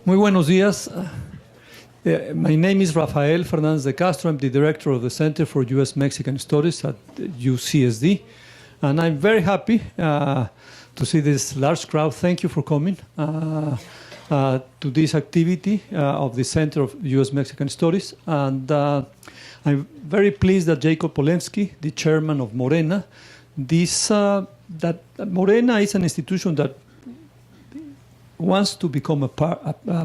Muy buenos días. My name is Rafael Fernandez de Castro. I'm the director of the Center for U.S.-Mexican Studies at UCSD. And I'm very happy to see this large crowd. Thank you for coming to this activity of the Center of U.S.-Mexican Studies. And I'm very pleased that Jacob Polensky, the chairman of Morena, that Morena is an institution that wants to become a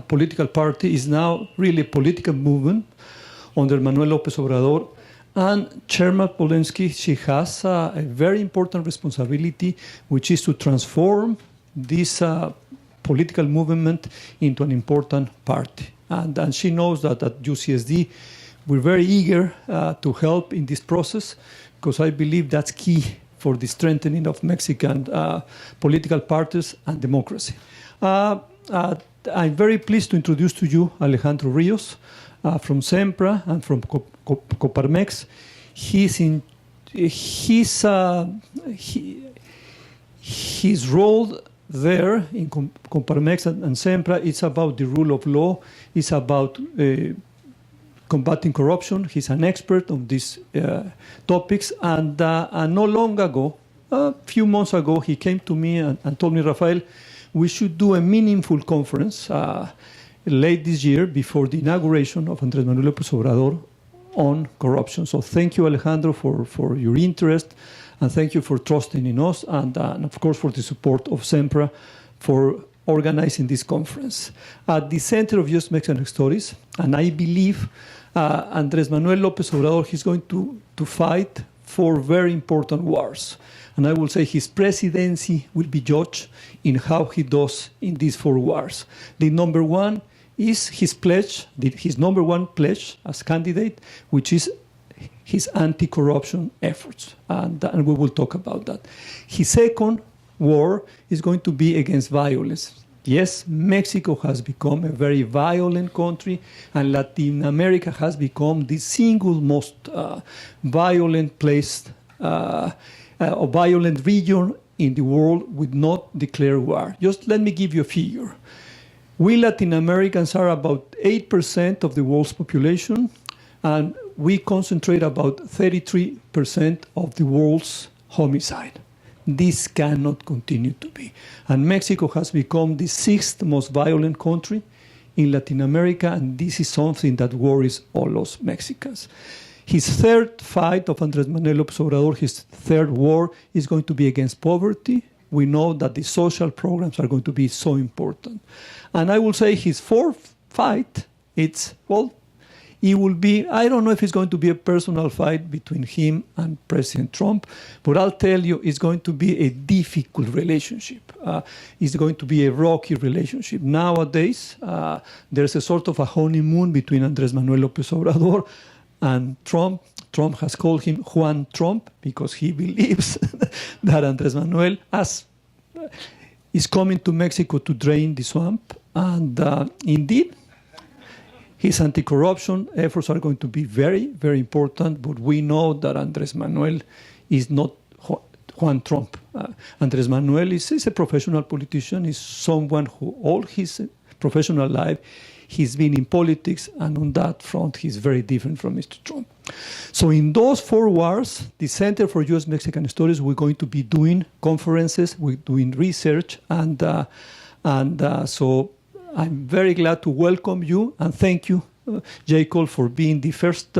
political party, is now really a political movement under Manuel López Obrador. And Chairman Polensky, she has a very important responsibility, which is to transform this political movement into an important party. And she knows that at UCSD, we're very eager to help in this process, because I believe that's key for the strengthening of Mexican political parties and democracy. I'm very pleased to introduce to you Alejandro Rios from SEMPRA and from Coparmex. His role there in Coparmex and SEMPRA is about the rule of law, it's about combating corruption. He's an expert on these topics. And not long ago, a few months ago, he came to me and told me, Rafael, we should do a meaningful conference late this year before the inauguration of Andrés Manuel López Obrador on corruption. So thank you, Alejandro, for your interest, and thank you for trusting in us, and of course for the support of SEMPRA for organizing this conference. At the Center of U.S.-Mexican Studies, and I believe Andrés Manuel López Obrador is going to fight for very important wars. And I will say his presidency will be judged in how he does in these 4 wars. The number one is his pledge, his number one pledge as candidate, which is his anti-corruption efforts. And we will talk about that. His second war is going to be against violence. Yes, Mexico has become a very violent country, and Latin America has become the single most violent place, a violent region in the world with not declared war. Just let me give you a figure. We Latin Americans are about 8% of the world's population, and we concentrate about 33% of the world's homicide. This cannot continue to be. And Mexico has become the 6th most violent country in Latin America, and this is something that worries all us Mexicans. His third fight of Andrés Manuel López Obrador, his third war, is going to be against poverty. We know that the social programs are going to be so important. And I will say his fourth fight, it will be, I don't know if it's going to be a personal fight between him and President Trump, but I'll tell you it's going to be a difficult relationship. It's going to be a rocky relationship. Nowadays, there's a sort of a honeymoon between Andrés Manuel López Obrador and Trump. Trump has called him Juan Trump because he believes that Andrés Manuel is coming to Mexico to drain the swamp. And indeed, his anti-corruption efforts are going to be very, very important, but we know that Andrés Manuel is not Juan Trump. Andrés Manuel is a professional politician, is someone who all his professional life he's been in politics, and on that front he's very different from Mr. Trump. So in those 4 wars, the Center for U.S.-Mexican Studies, we're going to be doing conferences, we're doing research, and so I'm very glad to welcome you, and thank you, Jacob, for being the first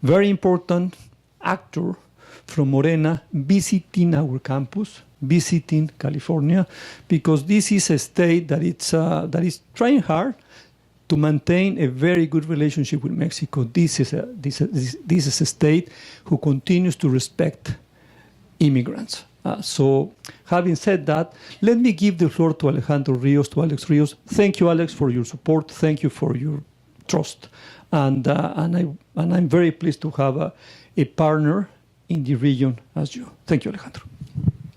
very important actor from Morena visiting our campus, visiting California, because this is a state that is trying hard to maintain a very good relationship with Mexico. This is a state who continues to respect immigrants. So having said that, let me give the floor to Alejandro Rios, to Alex Rios. Thank you, Alex, for your support. Thank you for your trust. And I'm very pleased to have a partner in the region as you. Thank you, Alejandro.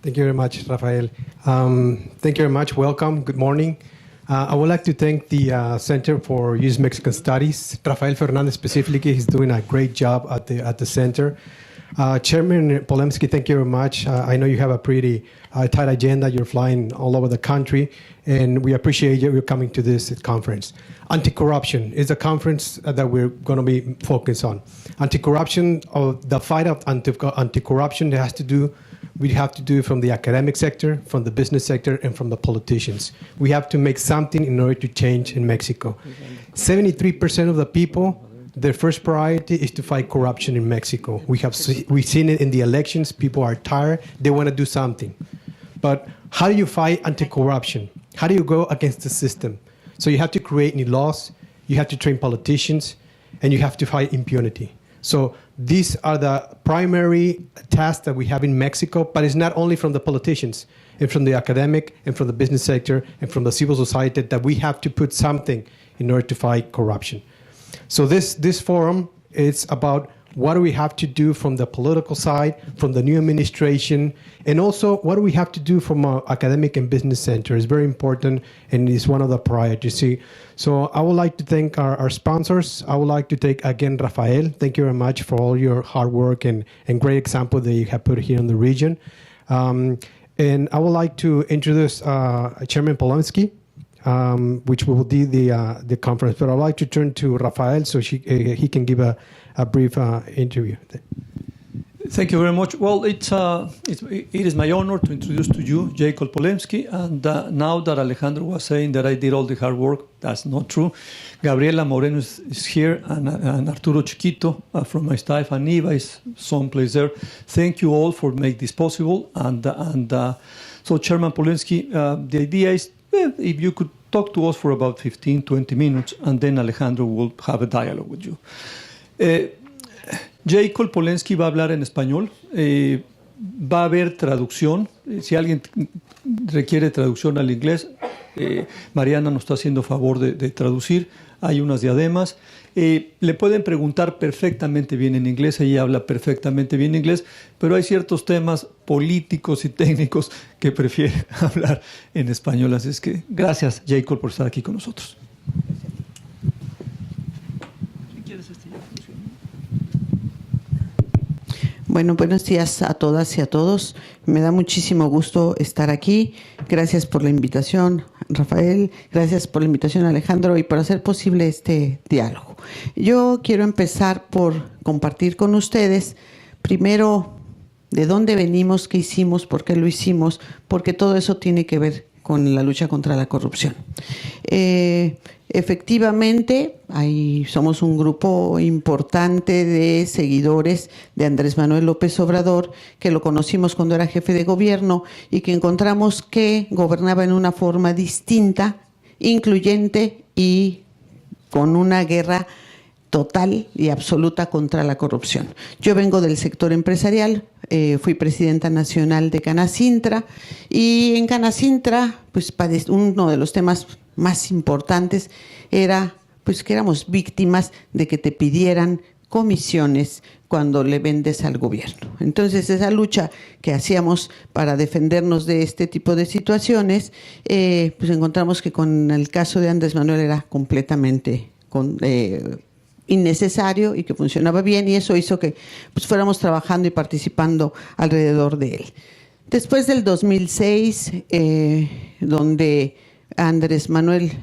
Thank you very much, Rafael. Thank you very much. Welcome. Good morning. I would like to thank the Center for U.S.-Mexican Studies. Rafael Fernandez specifically is doing a great job at the center. Chairman Polemski, thank you very much. I know you have a pretty tight agenda. You're flying all over the country, and we appreciate you coming to this conference. Anti-corruption is a conference that we're going to be focused on. Anti-corruption, or the fight of anti-corruption, we have to do from the academic sector, from the business sector, and from the politicians. We have to make something in order to change in Mexico. 73% of the people, their first priority is to fight corruption in Mexico. We've seen it in the elections. People are tired. They want to do something. But how do you fight anti-corruption? How do you go against the system? So you have to create new laws, you have to train politicians, and you have to fight impunity. So these are the primary tasks that we have in Mexico, but it's not only from the politicians, and from the academic, and from the business sector, and from the civil society that we have to put something in order to fight corruption. So this forum is about what do we have to do from the political side, from the new administration, and also what do we have to do from our academic and business center. It's very important, and it's one of the priorities. So I would like to thank our sponsors. I would like to thank again Rafael. Thank you very much for all your hard work and great example that you have put here in the region. And I would like to introduce Chairman Polemski, which will do the conference. But I'd like to turn to Rafael so he can give a brief interview. Thank you very much. Well, it is my honor to introduce to you Jacob Polemski. And now that Alejandro was saying that I did all the hard work, that's not true. Gabriela Moreno is here, and Arturo Chiquito from my staff, and Eva is someplace there. Thank you all for making this possible. And so, Chairman Polemski, the idea is, if you could talk to us for about 15, 20 minutes, and then Alejandro will have a dialogue with you. Jacob Polemski va a hablar en español. Va a haber traducción. Si alguien requiere traducción al inglés, Mariana nos está haciendo favor de traducir. Hay unas diademas. Le pueden preguntar perfectamente bien en inglés, ella habla perfectamente bien inglés, pero hay ciertos temas políticos y técnicos que prefiere hablar en español. Así es que gracias, Jacob, por estar aquí con nosotros. Bueno, buenos días a todas y a todos. Me da muchísimo gusto estar aquí. Gracias por la invitación, Rafael. Gracias por la invitación, Alejandro, y por hacer posible este diálogo. Yo quiero empezar por compartir con ustedes, primero, de dónde venimos, qué hicimos, por qué lo hicimos, porque todo eso tiene que ver con la lucha contra la corrupción. Efectivamente, somos un grupo importante de seguidores de Andrés Manuel López Obrador, que lo conocimos cuando era jefe de gobierno y que encontramos que gobernaba en una forma distinta, incluyente y con una guerra total y absoluta contra la corrupción. Yo vengo del sector empresarial, fui presidenta nacional de Canacintra, y en Canacintra, pues uno de los temas más importantes era pues que éramos víctimas de que te pidieran comisiones cuando le vendes al gobierno. Entonces, esa lucha que hacíamos para defendernos de este tipo de situaciones, pues encontramos que con el caso de Andrés Manuel era completamente innecesario y que funcionaba bien, y eso hizo que pues fuéramos trabajando y participando alrededor de él. Después del 2006, donde Andrés Manuel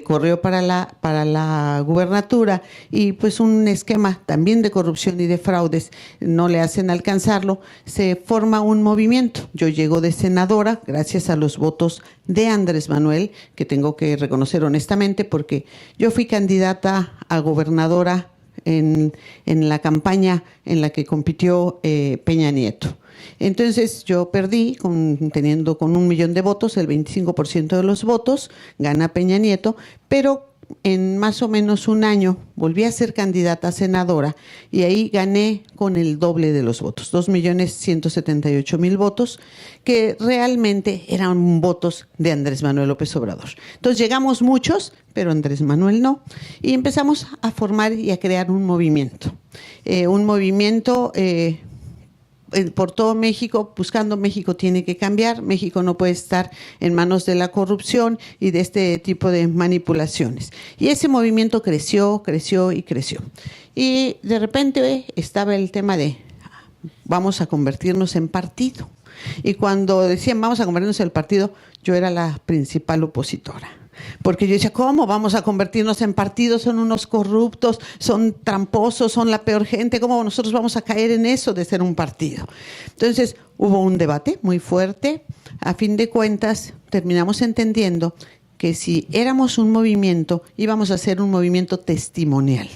corrió para la gubernatura, y pues un esquema también de corrupción y de fraudes no le hacen alcanzarlo, se forma un movimiento. Yo llego de senadora gracias a los votos de Andrés Manuel, que tengo que reconocer honestamente, porque yo fui candidata a gobernadora en la campaña en la que compitió Peña Nieto. Entonces yo perdí teniendo con 1 millón de votos, el 25% de los votos, gana Peña Nieto, pero en más o menos un año volví a ser candidata a senadora y ahí gané con el doble de los votos, 2.178.000 votos, que realmente eran votos de Andrés Manuel López Obrador. Entonces llegamos muchos, pero Andrés Manuel no, y empezamos a formar y a crear un movimiento por todo México, buscando México tiene que cambiar, México no puede estar en manos de la corrupción y de este tipo de manipulaciones. Y ese movimiento creció y creció. Y de repente estaba el tema de vamos a convertirnos en partido. Y cuando decían vamos a convertirnos en partido, yo era la principal opositora. Porque yo decía, ¿cómo vamos a convertirnos en partido? Son unos corruptos, son tramposos, son la peor gente. ¿Cómo nosotros vamos a caer en eso de ser un partido? Entonces hubo un debate muy fuerte. A fin de cuentas, terminamos entendiendo que si éramos un movimiento, íbamos a ser un movimiento testimonial.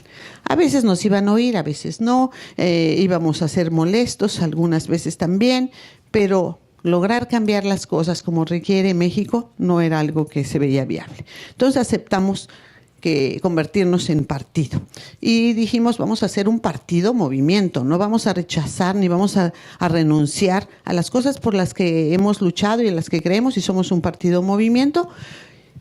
A veces nos iban a oír, a veces no, íbamos a ser molestos, algunas veces también, pero lograr cambiar las cosas como requiere México no era algo que se veía viable. Entonces aceptamos que convertirnos en partido. Y dijimos, vamos a hacer un partido movimiento, no vamos a rechazar ni vamos a renunciar a las cosas por las que hemos luchado y en las que creemos, y somos un partido movimiento.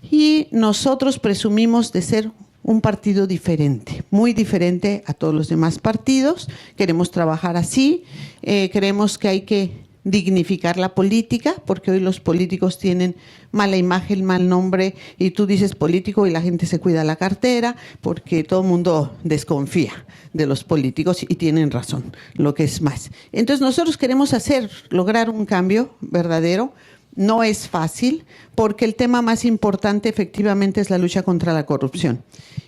Y nosotros presumimos de ser un partido diferente, muy diferente a todos los demás partidos. Queremos trabajar así, creemos que hay que dignificar la política, porque hoy los políticos tienen mala imagen, mal nombre, y tú dices político y la gente se cuida la cartera, porque todo el mundo desconfía de los políticos y tienen razón, lo que es más. Entonces nosotros queremos lograr un cambio verdadero. No es fácil, porque el tema más importante efectivamente es la lucha contra la corrupción.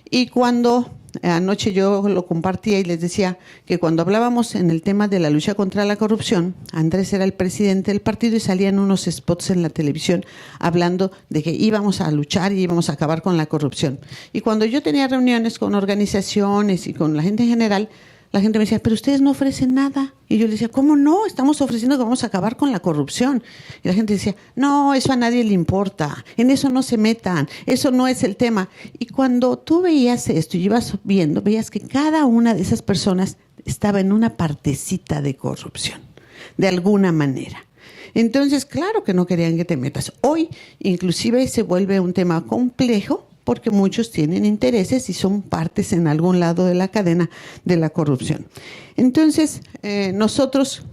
Y cuando anoche yo lo compartía y les decía que cuando hablábamos en el tema de la lucha contra la corrupción, Andrés era el presidente del partido y salían unos spots en la televisión hablando de que íbamos a luchar y íbamos a acabar con la corrupción. Y cuando yo tenía reuniones con organizaciones y con la gente en general, la gente me decía, pero ustedes no ofrecen nada. Y yo le decía, ¿cómo no? Estamos ofreciendo que vamos a acabar con la corrupción. Y la gente decía, no, eso a nadie le importa, en eso no se metan, eso no es el tema. Y cuando tú veías esto y ibas viendo, veías que cada una de esas personas estaba en una partecita de corrupción, de alguna manera. Entonces, claro que no querían que te metas. Hoy, inclusive, se vuelve un tema complejo, porque muchos tienen intereses y son partes en algún lado de la cadena de la corrupción. Entonces, nosotros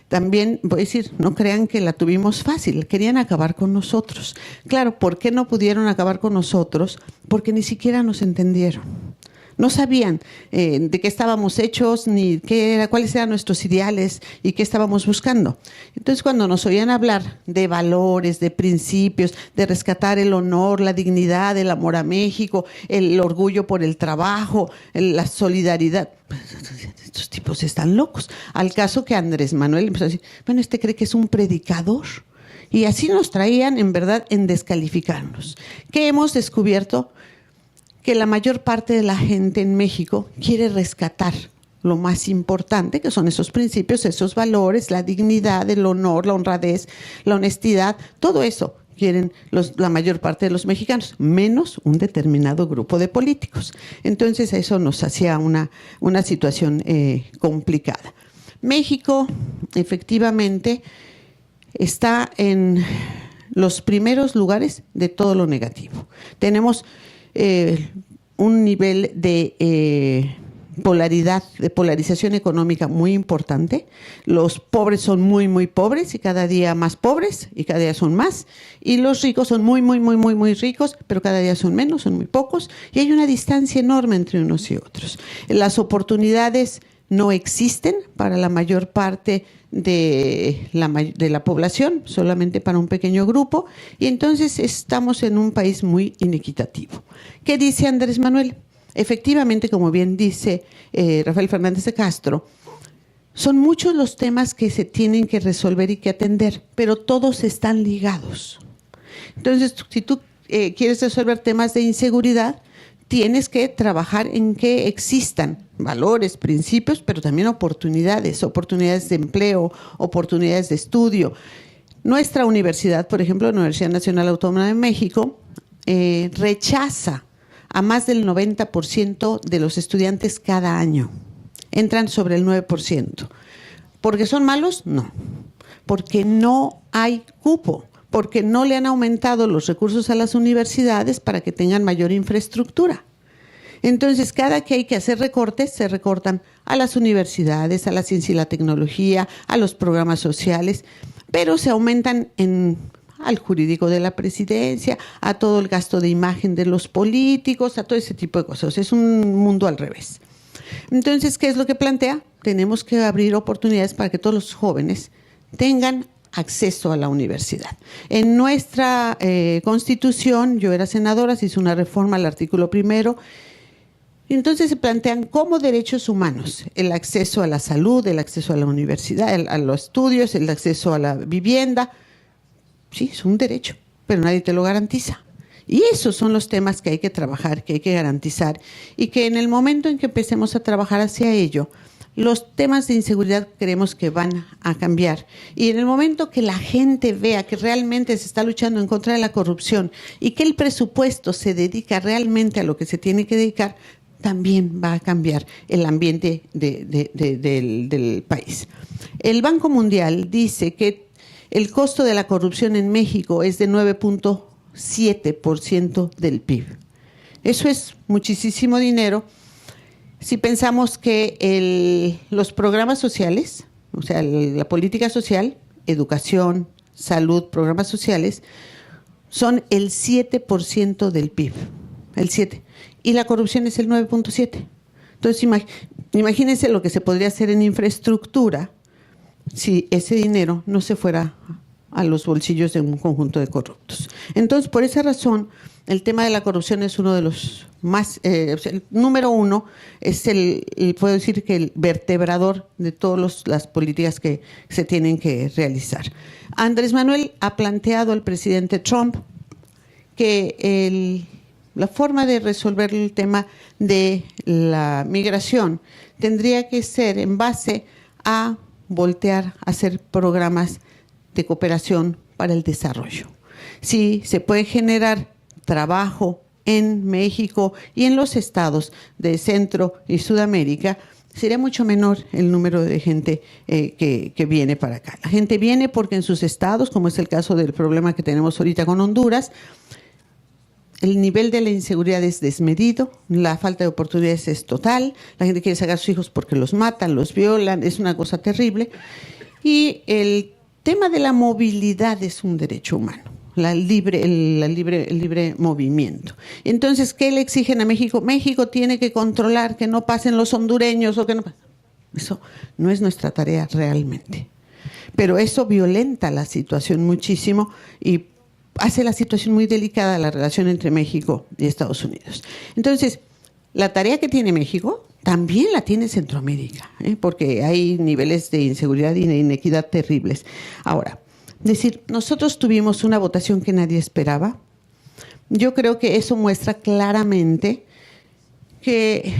también, voy a decir, no crean que la tuvimos fácil, querían acabar con nosotros. Claro, ¿por qué no pudieron acabar con nosotros? Porque ni siquiera nos entendieron. No sabían de qué estábamos hechos, ni cuáles eran nuestros ideales y qué estábamos buscando. Entonces, cuando nos oían hablar de valores, de principios, de rescatar el honor, la dignidad, el amor a México, el orgullo por el trabajo, la solidaridad, estos tipos están locos. Al caso que Andrés Manuel empezó a decir, bueno, cree que es un predicador. Y así nos traían, en verdad, en descalificarnos. ¿Qué hemos descubierto? Que la mayor parte de la gente en México quiere rescatar lo más importante, que son esos principios, esos valores, la dignidad, el honor, la honradez, la honestidad, todo eso quieren la mayor parte de los mexicanos, menos un determinado grupo de políticos. Entonces eso nos hacía una situación complicada. México, efectivamente, está en los primeros lugares de todo lo negativo. Tenemos un nivel de polarización económica muy importante. Los pobres son muy, muy pobres y cada día más pobres y cada día son más. Y los ricos son muy, muy, muy, muy, muy ricos, pero cada día son menos, son muy pocos. Y hay una distancia enorme entre unos y otros. Las oportunidades no existen para la mayor parte de la población, solamente para un pequeño grupo, y entonces estamos en un país muy inequitativo. ¿Qué dice Andrés Manuel? Efectivamente, como bien dice Rafael Fernández de Castro, son muchos los temas que se tienen que resolver y que atender, pero todos están ligados. Entonces, si tú quieres resolver temas de inseguridad, tienes que trabajar en que existan valores, principios, pero también oportunidades de empleo, oportunidades de estudio. Nuestra universidad, por ejemplo, la Universidad Nacional Autónoma de México, rechaza a más del 90% de los estudiantes cada año. Entran sobre el 9%. ¿Porque son malos? No. Porque no hay cupo. Porque no le han aumentado los recursos a las universidades para que tengan mayor infraestructura. Entonces, cada que hay que hacer recortes, se recortan a las universidades, a la ciencia y la tecnología, a los programas sociales, pero se aumentan al jurídico de la presidencia, a todo el gasto de imagen de los políticos, a todo ese tipo de cosas. Es un mundo al revés. Entonces, ¿qué es lo que plantea? tenemos que abrir oportunidades para que todos los jóvenes tengan acceso a la universidad. En nuestra Constitución, yo era senadora, se hizo una reforma al artículo 1, y entonces se plantean como derechos humanos el acceso a la salud, el acceso a la universidad, a los estudios, el acceso a la vivienda. Sí, es un derecho, pero nadie te lo garantiza. Y esos son los temas que hay que trabajar, que hay que garantizar, y que en el momento en que empecemos a trabajar hacia ello, los temas de inseguridad creemos que van a cambiar. Y en el momento que la gente vea que realmente se está luchando en contra de la corrupción y que el presupuesto se dedica realmente a lo que se tiene que dedicar, también va a cambiar el ambiente del país. El Banco Mundial dice que el costo de la corrupción en México es de 9.7% del PIB. Eso es muchísimo dinero. Si pensamos que los programas sociales, o sea, la política social, educación, salud, programas sociales, son el 7% del PIB, el 7%, y la corrupción es el 9.7%. Entonces, imagínense lo que se podría hacer en infraestructura si ese dinero no se fuera a los bolsillos de un conjunto de corruptos. Entonces, por esa razón, el tema de la corrupción es uno de los más, el número uno, es puedo decir que el vertebrador de todas las políticas que se tienen que realizar. Andrés Manuel ha planteado al presidente Trump que la forma de resolver el tema de la migración tendría que ser en base a voltear a hacer programas de cooperación para el desarrollo. Si se puede generar trabajo en México y en los estados de Centro y Sudamérica, sería mucho menor el número de gente que viene para acá. La gente viene porque en sus estados, como es el caso del problema que tenemos ahorita con Honduras, el nivel de la inseguridad es desmedido, la falta de oportunidades es total, la gente quiere sacar a sus hijos porque los matan, los violan, es una cosa terrible. Y el tema de la movilidad es un derecho humano, el libre movimiento. Entonces, ¿qué le exigen a México? México tiene que controlar que no pasen los hondureños o que no. Eso no es nuestra tarea realmente. Pero eso violenta la situación muchísimo y hace la situación muy delicada, la relación entre México y Estados Unidos. Entonces, la tarea que tiene México también la tiene Centroamérica, porque hay niveles de inseguridad y de inequidad terribles. Ahora, nosotros tuvimos una votación que nadie esperaba. Yo creo que eso muestra claramente que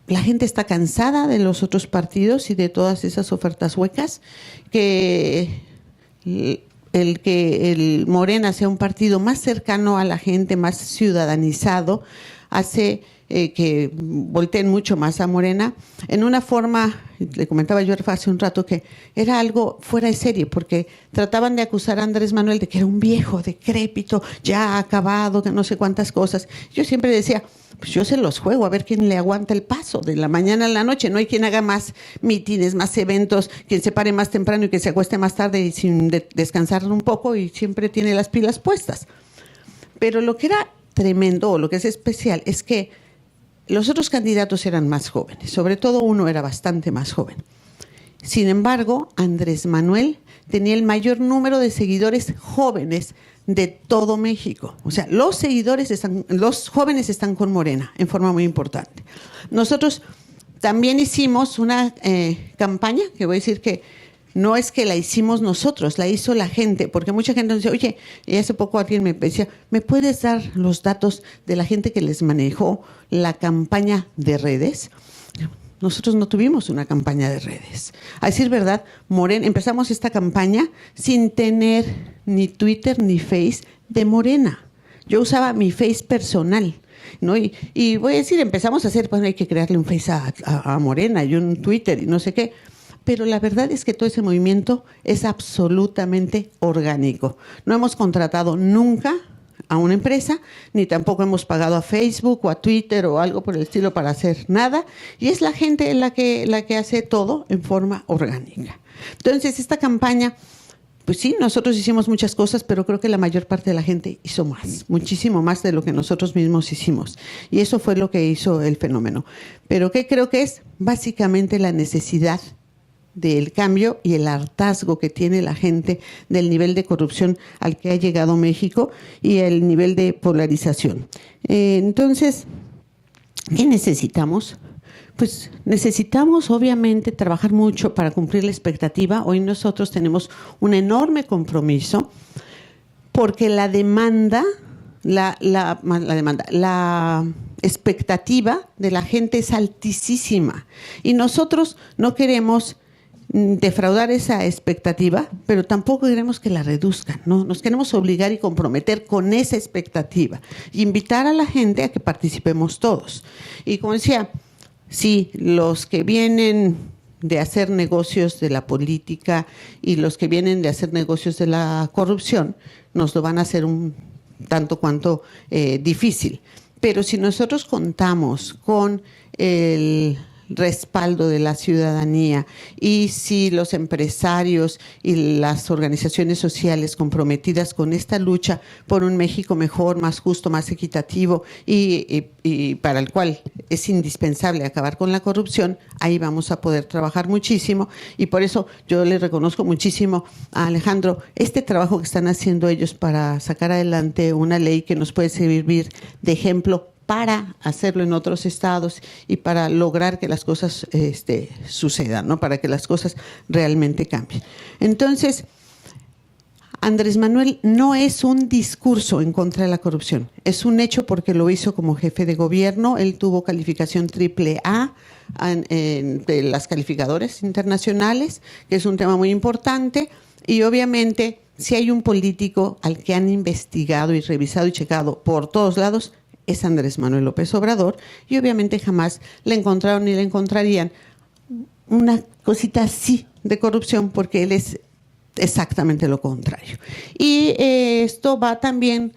la gente está cansada de los otros partidos y de todas esas ofertas huecas, que el Morena sea un partido más cercano a la gente, más ciudadanizado, hace que volteen mucho más a Morena en una forma, le comentaba yo hace un rato, que era algo fuera de serie, porque trataban de acusar a Andrés Manuel de que era un viejo decrépito, ya acabado, que no sé cuántas cosas. Yo siempre decía, pues yo se los juego a ver quién le aguanta el paso de la mañana a la noche. No hay quien haga más mítines, más eventos, quien se pare más temprano y que se acueste más tarde y sin descansar un poco, y siempre tiene las pilas puestas. Pero lo que era tremendo, o lo que es especial, es que los otros candidatos eran más jóvenes, sobre todo uno era bastante más joven. Sin embargo, Andrés Manuel tenía el mayor número de seguidores jóvenes de todo México. O sea, los jóvenes están con Morena en forma muy importante. Nosotros también hicimos una campaña, que voy a decir que no es que la hicimos nosotros, la hizo la gente, porque mucha gente nos dice, oye, y hace poco alguien me decía, ¿me puedes dar los datos de la gente que les manejó la campaña de redes? Nosotros no tuvimos una campaña de redes. A decir verdad, Morena, empezamos esta campaña sin tener ni Twitter ni Face de Morena. Yo usaba mi Face personal, ¿no? Y voy a decir, empezamos a hacer, pues hay que crearle un Face a Morena y un Twitter y no sé qué. Pero la verdad es que todo ese movimiento es absolutamente orgánico. No hemos contratado nunca a una empresa, ni tampoco hemos pagado a Facebook o a Twitter o algo por el estilo para hacer nada. Y es la gente la que hace todo en forma orgánica. Entonces, esta campaña pues sí, nosotros hicimos muchas cosas, pero creo que la mayor parte de la gente hizo más, muchísimo más de lo que nosotros mismos hicimos. Y eso fue lo que hizo el fenómeno. Pero ¿qué creo que es? Básicamente la necesidad del cambio y el hartazgo que tiene la gente del nivel de corrupción al que ha llegado México y el nivel de polarización. Entonces, ¿qué necesitamos? Pues necesitamos obviamente trabajar mucho para cumplir la expectativa. Hoy nosotros tenemos un enorme compromiso porque la expectativa de la gente es altísima y nosotros no queremos defraudar esa expectativa, pero tampoco queremos que la reduzcan, ¿no? Nos queremos obligar y comprometer con esa expectativa y invitar a la gente a que participemos todos. Y como decía, sí, los que vienen de hacer negocios de la política y los que vienen de hacer negocios de la corrupción nos lo van a hacer un tanto cuanto difícil. Pero si nosotros contamos con el respaldo de la ciudadanía y si los empresarios y las organizaciones sociales comprometidas con esta lucha por un México mejor, más justo, más equitativo y para el cual es indispensable acabar con la corrupción, ahí vamos a poder trabajar muchísimo y por eso yo le reconozco muchísimo a Alejandro este trabajo que están haciendo ellos para sacar adelante una ley que nos puede servir de ejemplo para hacerlo en otros estados y para lograr que las cosas sucedan, ¿no? Para que las cosas realmente cambien. Entonces, Andrés Manuel no es un discurso en contra de la corrupción, es un hecho porque lo hizo como jefe de gobierno. Él tuvo calificación AAA de las calificadoras internacionales, que es un tema muy importante, y obviamente si hay un político al que han investigado y revisado y checado por todos lados, es Andrés Manuel López Obrador, y obviamente jamás le encontraron ni le encontrarían una cosita así de corrupción, porque él es exactamente lo contrario. Y esto va también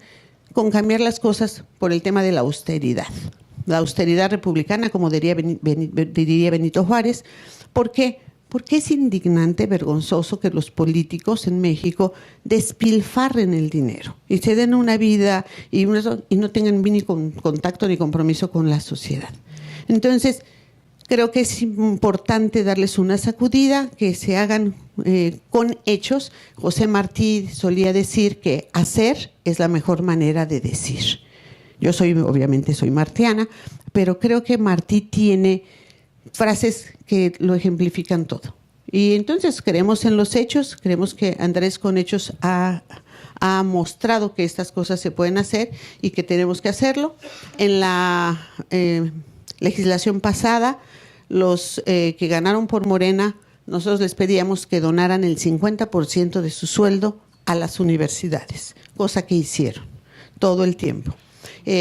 con cambiar las cosas por el tema de la austeridad republicana, como diría Benito Juárez. ¿Por qué? Porque es indignante, vergonzoso que los políticos en México despilfarren el dinero y se den una vida y no tengan ni contacto ni compromiso con la sociedad. Entonces, creo que es importante darles una sacudida, que se hagan con hechos. José Martí solía decir que hacer es la mejor manera de decir. Yo obviamente soy martiana, pero creo que Martí tiene frases que lo ejemplifican todo. Y entonces creemos en los hechos, creemos que Andrés con hechos ha mostrado que estas cosas se pueden hacer y que tenemos que hacerlo. En la legislación pasada, los que ganaron por Morena, nosotros les pedíamos que donaran el 50% de su sueldo a las universidades, cosa que hicieron todo el tiempo.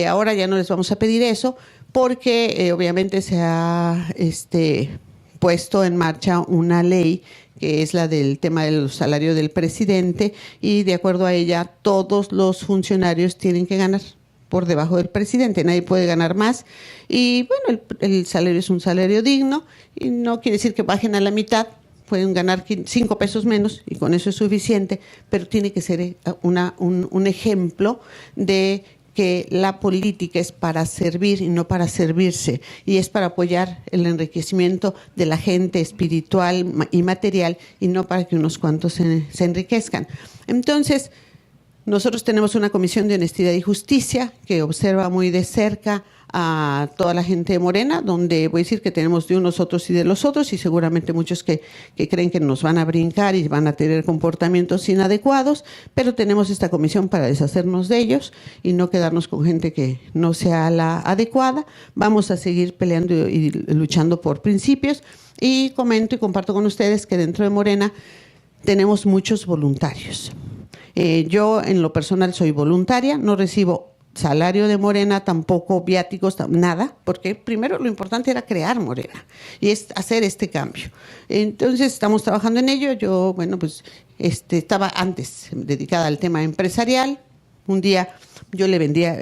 Ahora ya no les vamos a pedir eso, porque obviamente se ha puesto en marcha una ley que es la del tema del salario del presidente, y de acuerdo a ella todos los funcionarios tienen que ganar por debajo del presidente, nadie puede ganar más, y bueno, el salario es un salario digno y no quiere decir que bajen a la mitad, pueden ganar 5 pesos menos y con eso es suficiente, pero tiene que ser un ejemplo de que la política es para servir y no para servirse, y es para apoyar el enriquecimiento de la gente espiritual y material, y no para que unos cuantos se enriquezcan. Entonces, nosotros tenemos una comisión de honestidad y justicia que observa muy de cerca a toda la gente de Morena, donde voy a decir que tenemos de unos otros y de los otros, y seguramente muchos que creen que nos van a brincar y van a tener comportamientos inadecuados, pero tenemos esta comisión para deshacernos de ellos y no quedarnos con gente que no sea la adecuada. Vamos a seguir peleando y luchando por principios, y comento y comparto con ustedes que dentro de Morena tenemos muchos voluntarios. Yo en lo personal soy voluntaria, no recibo salario de Morena, tampoco viáticos, nada, porque primero lo importante era crear Morena y es hacer este cambio. Entonces estamos trabajando en ello. Yo, bueno, pues estaba antes dedicada al tema empresarial. Un día Yo le vendía,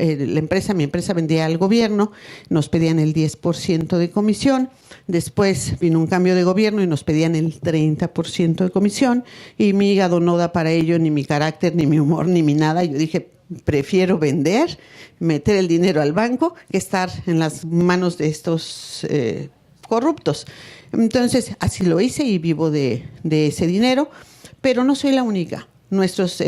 mi empresa vendía al gobierno, nos pedían el 10% de comisión, después vino un cambio de gobierno y nos pedían el 30% de comisión, y mi hígado no da para ello, ni mi carácter, ni mi humor, ni mi nada. Yo dije, prefiero vender, meter el dinero al banco, que estar en las manos de estos corruptos. Entonces, así lo hice y vivo de ese dinero, pero no soy la única. Nuestros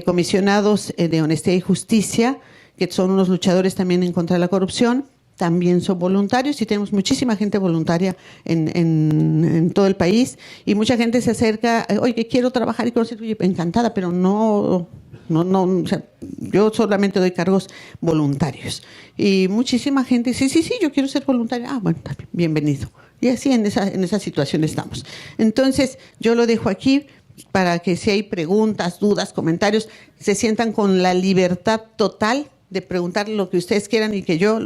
comisionados de Honestidad y Justicia, que son unos luchadores también en contra de la corrupción, también son voluntarios, y tenemos muchísima gente voluntaria en todo el país, y mucha gente se acerca, oye, quiero trabajar y conocer, oye, encantada, pero no, o sea, yo solamente doy cargos voluntarios. Y muchísima gente dice, sí, yo quiero ser voluntaria. Ah, bueno, bienvenido. Y así en esa situación estamos. Entonces, yo lo dejo aquí para que si hay preguntas, dudas, comentarios, se sientan con la libertad total de preguntar lo que ustedes quieran, y que yo,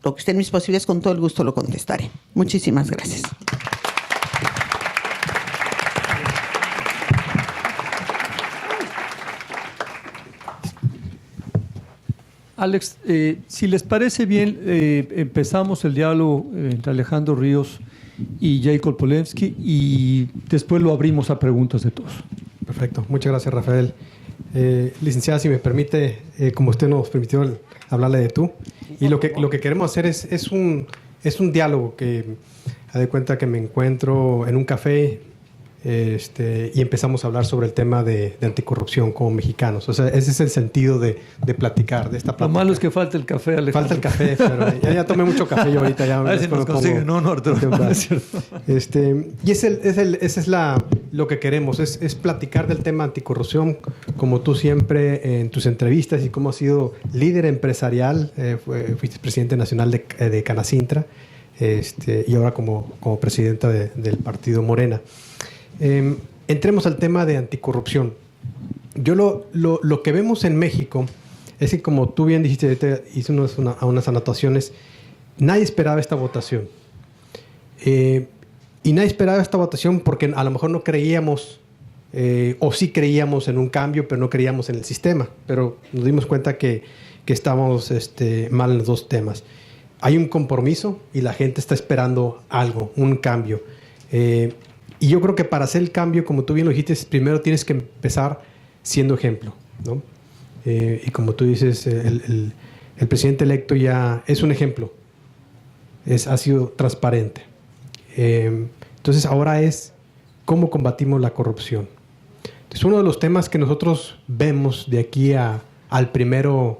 lo que esté en mis posibilidades, con todo el gusto lo contestaré. Muchísimas gracias. Alex, si les parece bien, empezamos el diálogo entre Alejandro Ríos y Jacob Polensky, y después lo abrimos a preguntas de todos. Perfecto, muchas gracias, Rafael. Licenciada, si me permite, como usted nos permitió hablarle de tú, y lo que queremos hacer es un diálogo que, haz de cuenta que me encuentro en un café y empezamos a hablar sobre el tema de anticorrupción como mexicanos. O sea, ese es el sentido de platicar, de esta plática. Lo malo es que falta el café, Alejandro. Falta el café, pero ya tomé mucho café yo ahorita. Ya a ver si nos consiguen, no, Arturo. No, es cierto. Y ese es lo que queremos, es platicar del tema anticorrupción, como tú siempre en tus entrevistas, y cómo has sido líder empresarial, fuiste presidente nacional de Canacintra, y ahora como presidenta del partido Morena. Entremos al tema de anticorrupción. Yo lo que vemos en México es que, como tú bien dijiste, ahorita hice unas anotaciones, nadie esperaba esta votación. Y nadie esperaba esta votación porque a lo mejor no creíamos, o sí creíamos en un cambio, pero no creíamos en el sistema. Pero nos dimos cuenta que estábamos mal en los dos temas. Hay un compromiso y la gente está esperando algo, un cambio. Y yo creo que para hacer el cambio, como tú bien lo dijiste, primero tienes que empezar siendo ejemplo, ¿no? Y como tú dices, el presidente electo ya es un ejemplo. Ha sido transparente. Entonces ahora es cómo combatimos la corrupción. Entonces, uno de los temas que nosotros vemos de aquí al 31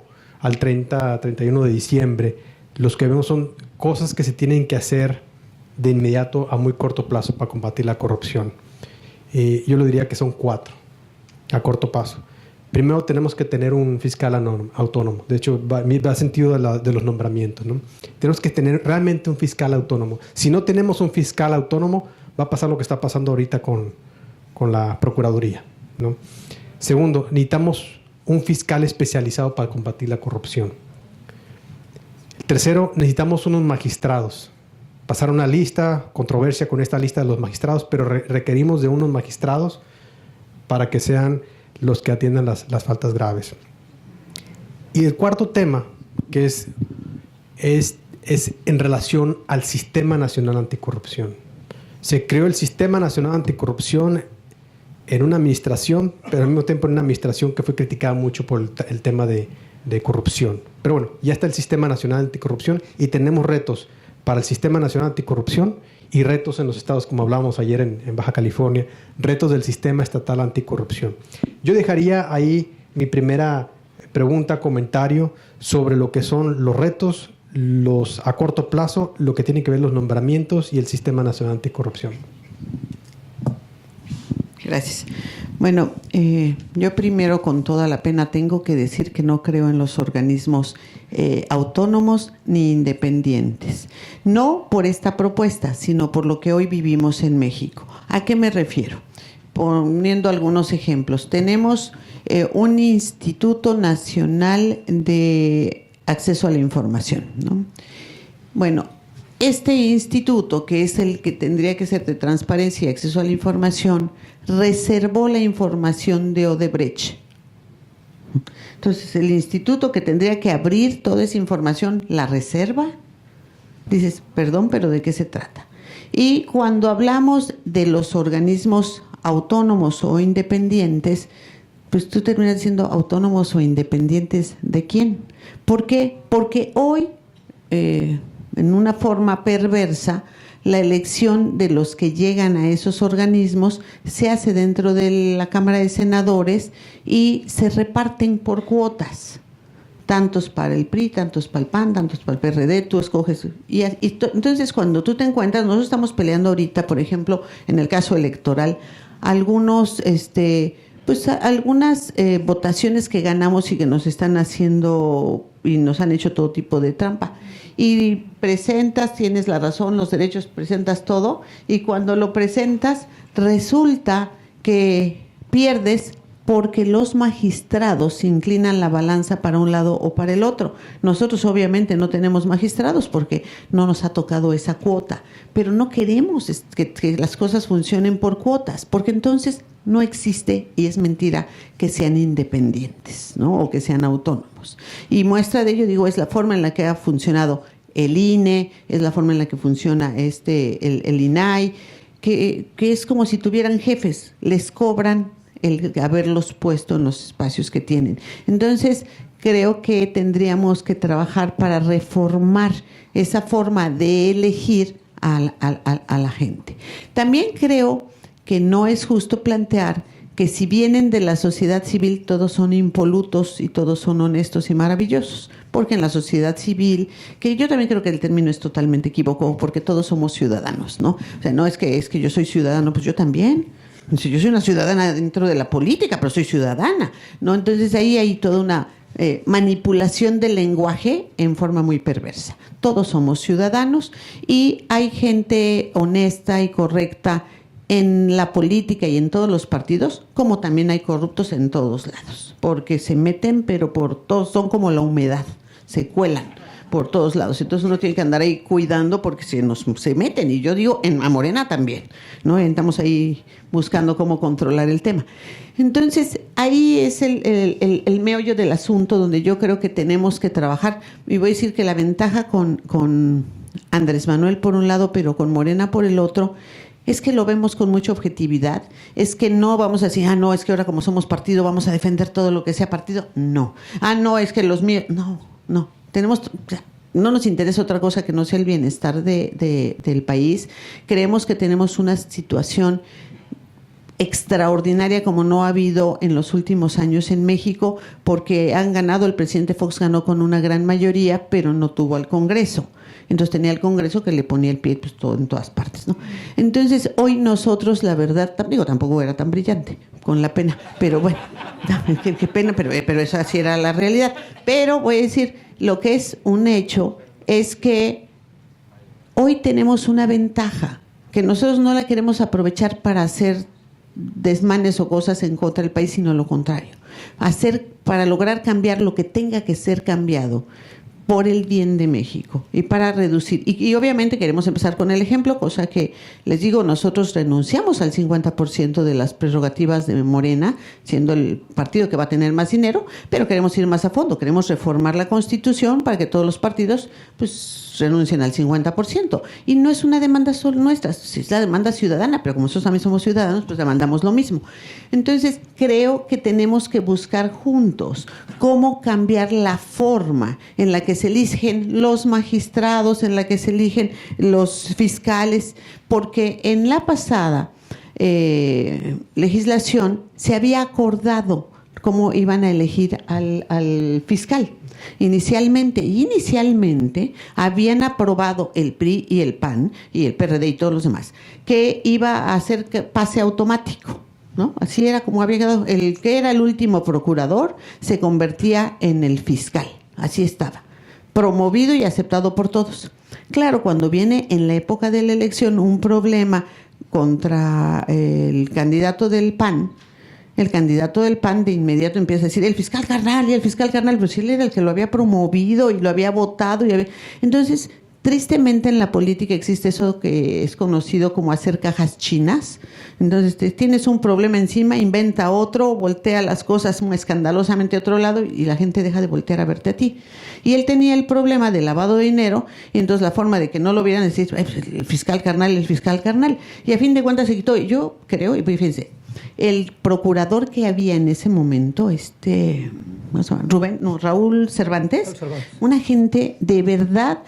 de diciembre, los que vemos son cosas que se tienen que hacer de inmediato a muy corto plazo para combatir la corrupción. Yo lo diría que son 4 a corto plazo. Primero, tenemos que tener un fiscal autónomo. De hecho, va sentido de los nombramientos, ¿no? Tenemos que tener realmente un fiscal autónomo. Si no tenemos un fiscal autónomo, va a pasar lo que está pasando ahorita con la Procuraduría, ¿no? Segundo, necesitamos un fiscal especializado para combatir la corrupción. Tercero, necesitamos unos magistrados. Pasar una lista, controversia con esta lista de los magistrados, pero requerimos de unos magistrados para que sean los que atiendan las faltas graves. Y el cuarto tema, que es en relación al Sistema Nacional Anticorrupción. Se creó el Sistema Nacional Anticorrupción en una administración, pero al mismo tiempo en una administración que fue criticada mucho por el tema de corrupción. Pero bueno, ya está el Sistema Nacional Anticorrupción y tenemos retos para el Sistema Nacional Anticorrupción y retos en los estados, como hablábamos ayer en Baja California, retos del Sistema Estatal Anticorrupción. Yo dejaría ahí mi primera pregunta, comentario sobre lo que son los retos, a corto plazo, lo que tiene que ver los nombramientos y el Sistema Nacional Anticorrupción. Gracias. Bueno, yo primero, con toda la pena, tengo que decir que no creo en los organismos autónomos ni independientes. No por esta propuesta, sino por lo que hoy vivimos en México. ¿A qué me refiero? Poniendo algunos ejemplos. Tenemos un Instituto Nacional de Acceso a la Información, ¿no? Bueno, este instituto, que es el que tendría que ser de transparencia y acceso a la información, reservó la información de Odebrecht. Entonces, el instituto que tendría que abrir toda esa información, ¿la reserva? Dices, perdón, pero ¿de qué se trata? Y cuando hablamos de los organismos autónomos o independientes, pues tú terminas diciendo autónomos o independientes ¿de quién? ¿Por qué? Porque hoy, en una forma perversa, la elección de los que llegan a esos organismos se hace dentro de la Cámara de Senadores y se reparten por cuotas. Tantos para el PRI, tantos para el PAN, tantos para el PRD, tú escoges. Entonces, cuando tú te encuentras, nosotros estamos peleando ahorita, por ejemplo, en el caso electoral, algunas votaciones que ganamos y que nos están haciendo y nos han hecho todo tipo de trampa. Y presentas, tienes la razón, los derechos, presentas todo, y cuando lo presentas, resulta que pierdes porque los magistrados inclinan la balanza para un lado o para el otro. Nosotros obviamente no tenemos magistrados porque no nos ha tocado esa cuota, pero no queremos que las cosas funcionen por cuotas, porque entonces no existe, y es mentira, que sean independientes, ¿no? O que sean autónomos. Y muestra de ello, digo, es la forma en la que ha funcionado el INE, es la forma en la que funciona el INAI, que es como si tuvieran jefes, les cobran el haberlos puesto en los espacios que tienen. Entonces, creo que tendríamos que trabajar para reformar esa forma de elegir a la gente. También creo que no es justo plantear que si vienen de la sociedad civil todos son impolutos y todos son honestos y maravillosos, porque en la sociedad civil, que yo también creo que el término es totalmente equivocado, porque todos somos ciudadanos, ¿no? O sea, no es que yo soy ciudadano, pues yo también. Yo soy una ciudadana dentro de la política, pero soy ciudadana, ¿no? Entonces ahí hay toda una manipulación del lenguaje en forma muy perversa. Todos somos ciudadanos y hay gente honesta y correcta en la política y en todos los partidos, como también hay corruptos en todos lados, porque se meten, pero por todos, son como la humedad, se cuelan por todos lados. Entonces uno tiene que andar ahí cuidando porque se meten, y yo digo, a Morena también, ¿no? Estamos ahí buscando cómo controlar el tema. Entonces, ahí es el meollo del asunto donde yo creo que tenemos que trabajar. Y voy a decir que la ventaja con Andrés Manuel por un lado, pero con Morena por el otro, es que lo vemos con mucha objetividad, es que no vamos a decir, no, es que ahora como somos partido vamos a defender todo lo que sea partido, no. No, es que los míos, no. No nos interesa otra cosa que no sea el bienestar del país. Creemos que tenemos una situación extraordinaria como no ha habido en los últimos años en México, porque han ganado, el presidente Fox ganó con una gran mayoría, pero no tuvo al Congreso. Entonces tenía el Congreso que le ponía el pie pues, todo, en todas partes, ¿no? Entonces hoy nosotros, la verdad, tampoco era tan brillante, con la pena, pero bueno, qué pena, pero esa sí era la realidad. Pero voy a decir, lo que es un hecho es que hoy tenemos una ventaja, que nosotros no la queremos aprovechar para hacer desmanes o cosas en contra del país, sino lo contrario, para lograr cambiar lo que tenga que ser cambiado por el bien de México y para reducir. Y obviamente queremos empezar con el ejemplo, cosa que les digo, nosotros renunciamos al 50% de las prerrogativas de Morena, siendo el partido que va a tener más dinero, pero queremos ir más a fondo, queremos reformar la Constitución para que todos los partidos pues renuncien al 50%. Y no es una demanda solo nuestra, es la demanda ciudadana, pero como nosotros también somos ciudadanos, pues demandamos lo mismo. Entonces, creo que tenemos que buscar juntos cómo cambiar la forma en la que se eligen los magistrados, en la que se eligen los fiscales, porque en la pasada legislación se había acordado cómo iban a elegir al fiscal. Inicialmente habían aprobado el PRI y el PAN y el PRD y todos los demás que iba a hacer pase automático, ¿no? Así era como había quedado. El que era el último procurador se convertía en el fiscal, así estaba, promovido y aceptado por todos. Claro, cuando viene en la época de la elección un problema contra el candidato del PAN, el candidato del PAN de inmediato empieza a decir el fiscal carnal, pero si él era el que lo había promovido y lo había votado. Entonces, Tristemente en la política existe eso que es conocido como hacer cajas chinas. Entonces tienes un problema encima, inventa otro, voltea las cosas muy escandalosamente a otro lado y la gente deja de voltear a verte a ti. Y él tenía el problema de lavado de dinero y entonces la forma de que no lo vieran es decir, el fiscal carnal. Y a fin de cuentas se quitó. Yo creo, y fíjense, el procurador que había en ese momento, Raúl Cervantes, una gente de verdad.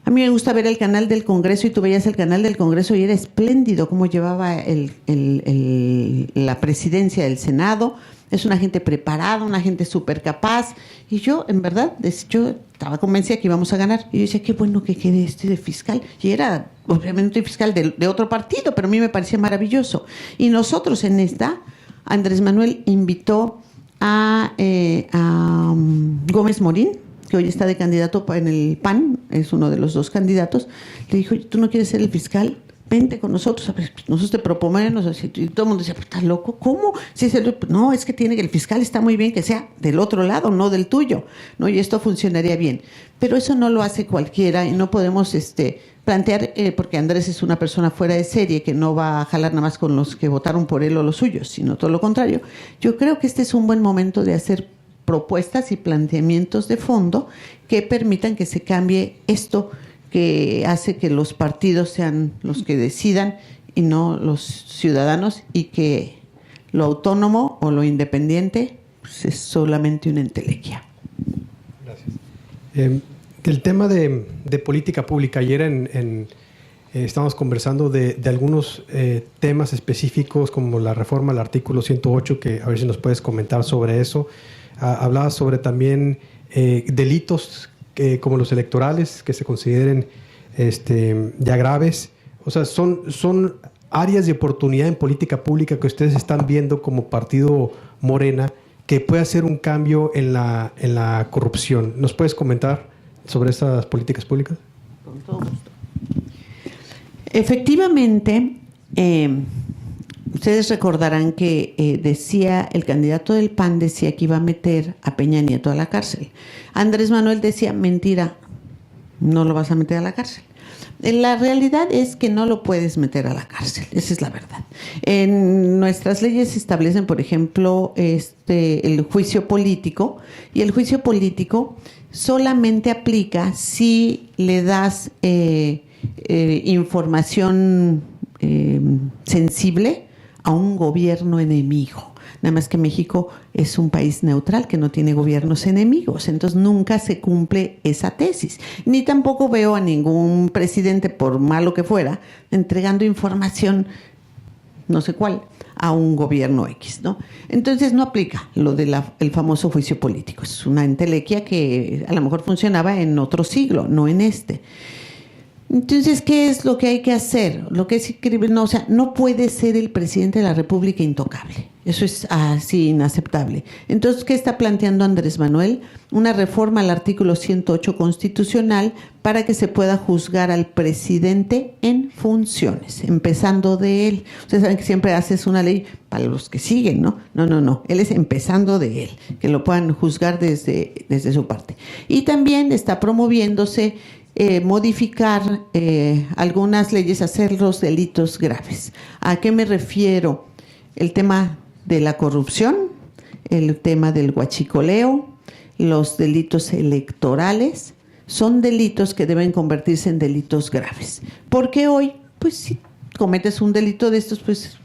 A mí me gusta ver el canal del Congreso y tú veías el canal del Congreso y era espléndido cómo llevaba la presidencia del Senado. Es una gente preparada, una gente súper capaz. Y yo, en verdad, yo estaba convencida que íbamos a ganar. Y yo decía, qué bueno que quede de fiscal. Y era, obviamente, fiscal de otro partido, pero a mí me parecía maravilloso. Y nosotros en esta, Andrés Manuel invitó a Gómez Morín, que hoy está de candidato en el PAN, es uno de los dos candidatos. Le dijo, ¿tú no quieres ser el fiscal? Vente con nosotros, a ver, nosotros te proponemos, y todo el mundo decía, ¿estás loco? ¿Cómo? No, es que el fiscal está muy bien que sea del otro lado, no del tuyo, ¿no? Y esto funcionaría bien. Pero eso no lo hace cualquiera y no podemos plantear, porque Andrés es una persona fuera de serie que no va a jalar nada más con los que votaron por él o los suyos, sino todo lo contrario. Yo creo que este es un buen momento de hacer propuestas y planteamientos de fondo que permitan que se cambie esto que hace que los partidos sean los que decidan y no los ciudadanos, y que lo autónomo o lo independiente pues, es solamente una entelequia. Gracias. El tema de política pública, ayer estábamos conversando de algunos temas específicos como la reforma al artículo 108, que a ver si nos puedes comentar sobre eso. Hablabas sobre también delitos como los electorales que se consideren ya graves. O sea, son áreas de oportunidad en política pública que ustedes están viendo como partido Morena que puede hacer un cambio en la corrupción. ¿Nos puedes comentar sobre esas políticas públicas? Con todo gusto. Efectivamente, ustedes recordarán que decía el candidato del PAN decía que iba a meter a Peña Nieto a la cárcel. Andrés Manuel decía, mentira, no lo vas a meter a la cárcel. La realidad es que no lo puedes meter a la cárcel, esa es la verdad. En nuestras leyes se establecen, por ejemplo, el juicio político, y el juicio político solamente aplica si le das información sensible a un gobierno enemigo. Nada más que México es un país neutral que no tiene gobiernos enemigos, entonces nunca se cumple esa tesis. Ni tampoco veo a ningún presidente, por malo que fuera, entregando información, no sé cuál, a un gobierno X, ¿no? Entonces no aplica lo del famoso juicio político. Es una entelequia que a lo mejor funcionaba en otro siglo, no en este. Entonces, ¿qué es lo que hay que hacer? Lo que es increíble, no, o sea, no puede ser el presidente de la República intocable. Eso es así inaceptable. Entonces, ¿qué está planteando Andrés Manuel? Una reforma al artículo 108 constitucional para que se pueda juzgar al presidente en funciones, empezando de él. Ustedes saben que siempre haces una ley para los que siguen, ¿no? No. Él es empezando de él, que lo puedan juzgar desde su parte. Y también está promoviéndose modificar algunas leyes, hacer los delitos graves. ¿A qué me refiero? El tema de la corrupción, el tema del huachicoleo, los delitos electorales, son delitos que deben convertirse en delitos graves. Porque hoy, pues si cometes un delito de estos, pues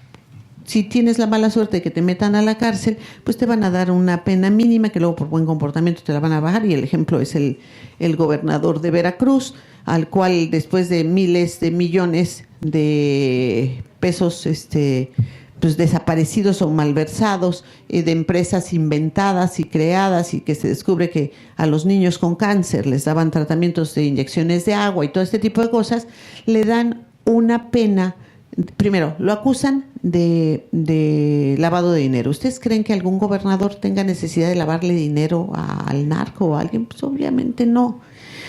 si tienes la mala suerte de que te metan a la cárcel, pues te van a dar una pena mínima que luego por buen comportamiento te la van a bajar, y el ejemplo es el gobernador de Veracruz, al cual después de miles de millones de pesos pues desaparecidos o malversados, de empresas inventadas y creadas, y que se descubre que a los niños con cáncer les daban tratamientos de inyecciones de agua y todo este tipo de cosas, le dan una pena. Primero, lo acusan de lavado de dinero. ¿Ustedes creen que algún gobernador tenga necesidad de lavarle dinero al narco o a alguien? Pues obviamente no.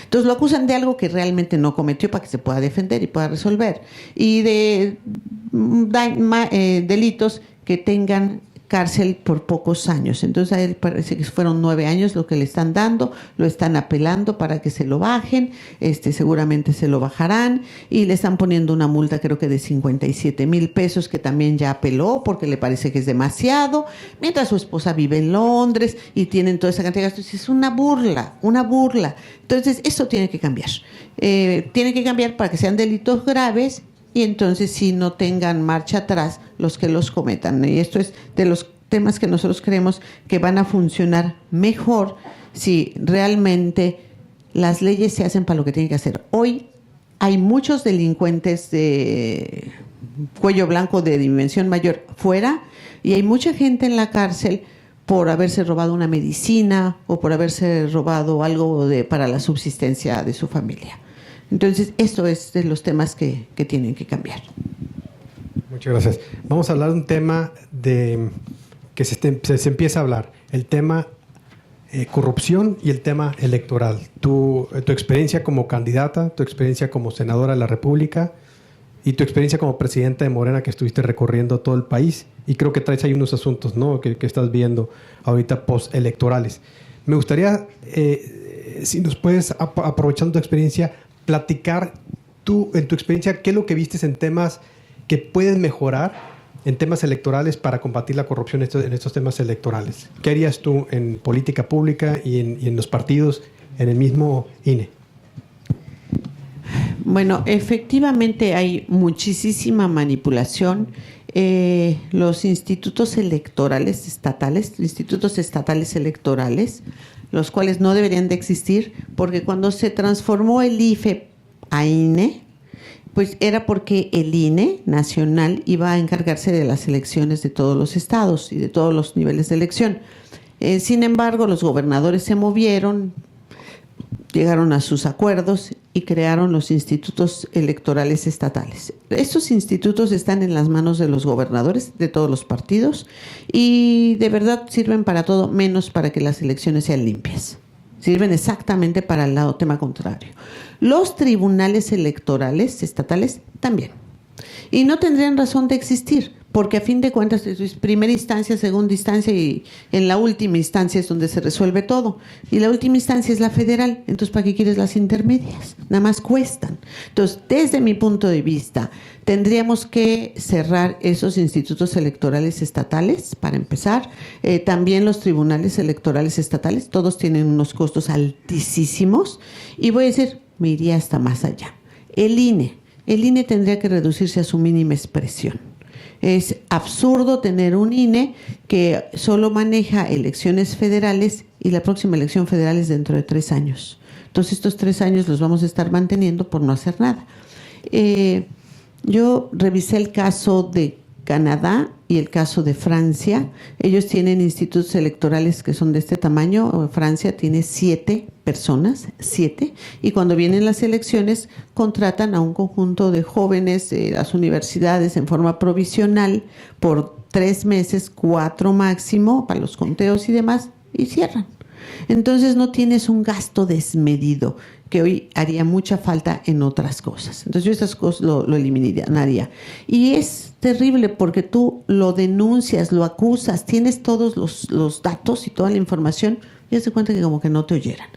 Entonces lo acusan de algo que realmente no cometió para que se pueda defender y pueda resolver. Y de delitos que tengan cárcel por pocos años. Entonces a él parece que fueron 9 años lo que le están dando, lo están apelando para que se lo bajen, seguramente se lo bajarán, y le están poniendo una multa creo que de 57,000 pesos, que también ya apeló porque le parece que es demasiado, mientras su esposa vive en Londres y tienen toda esa cantidad de gastos. Es una burla, una burla. Entonces eso tiene que cambiar. Tiene que cambiar para que sean delitos graves y entonces sí no tengan marcha atrás los que los cometan. Y esto es de los temas que nosotros creemos que van a funcionar mejor si realmente las leyes se hacen para lo que tienen que hacer. Hoy hay muchos delincuentes de cuello blanco de dimensión mayor fuera y hay mucha gente en la cárcel por haberse robado una medicina o por haberse robado algo para la subsistencia de su familia. Entonces, esto es de los temas que tienen que cambiar. Muchas gracias. Vamos a hablar de un tema que se empieza a hablar, el tema corrupción y el tema electoral. Tu experiencia como candidata, tu experiencia como senadora de la República y tu experiencia como presidenta de Morena, que estuviste recorriendo todo el país, y creo que traes ahí unos asuntos, ¿no?, que estás viendo ahorita postelectorales. Me gustaría, si nos puedes, aprovechando tu experiencia, platicar en tu experiencia qué es lo que vistes en temas que pueden mejorar en temas electorales para combatir la corrupción en estos temas electorales. ¿Qué harías tú en política pública y en los partidos, en el mismo INE? Bueno, efectivamente hay muchísima manipulación. Los institutos electorales estatales, institutos estatales electorales, los cuales no deberían de existir, porque cuando se transformó el IFE a INE, pues era porque el INE nacional iba a encargarse de las elecciones de todos los estados y de todos los niveles de elección. Sin embargo, los gobernadores se movieron, llegaron a sus acuerdos y crearon los institutos electorales estatales. Estos institutos están en las manos de los gobernadores de todos los partidos y de verdad sirven para todo menos para que las elecciones sean limpias. Sirven exactamente para el tema contrario. Los tribunales electorales estatales también. Y no tendrían razón de existir, porque a fin de cuentas es primera instancia, segunda instancia y en la última instancia es donde se resuelve todo. Y la última instancia es la federal. Entonces, ¿para qué quieres las intermedias? Nada más cuestan. Entonces, desde mi punto de vista, tendríamos que cerrar esos institutos electorales estatales, para empezar. También los tribunales electorales estatales, todos tienen unos costos altísimos. Y voy a decir, me iría hasta más allá. El INE tendría que reducirse a su mínima expresión. Es absurdo tener un INE que solo maneja elecciones federales y la próxima elección federal es dentro de 3 años. Entonces estos 3 años los vamos a estar manteniendo por no hacer nada. Yo revisé el caso de Canadá y el caso de Francia. Ellos tienen institutos electorales que son de este tamaño. Francia tiene 7 personas, 7, y cuando vienen las elecciones contratan a un conjunto de jóvenes de las universidades en forma provisional por 3 meses, 4 máximo, para los conteos y demás, y cierran. Entonces no tienes un gasto desmedido que hoy haría mucha falta en otras cosas. Entonces yo esas cosas lo eliminaría. Y es terrible porque tú lo denuncias, lo acusas, tienes todos los datos y toda la información y te das cuenta que como que no te oyeran.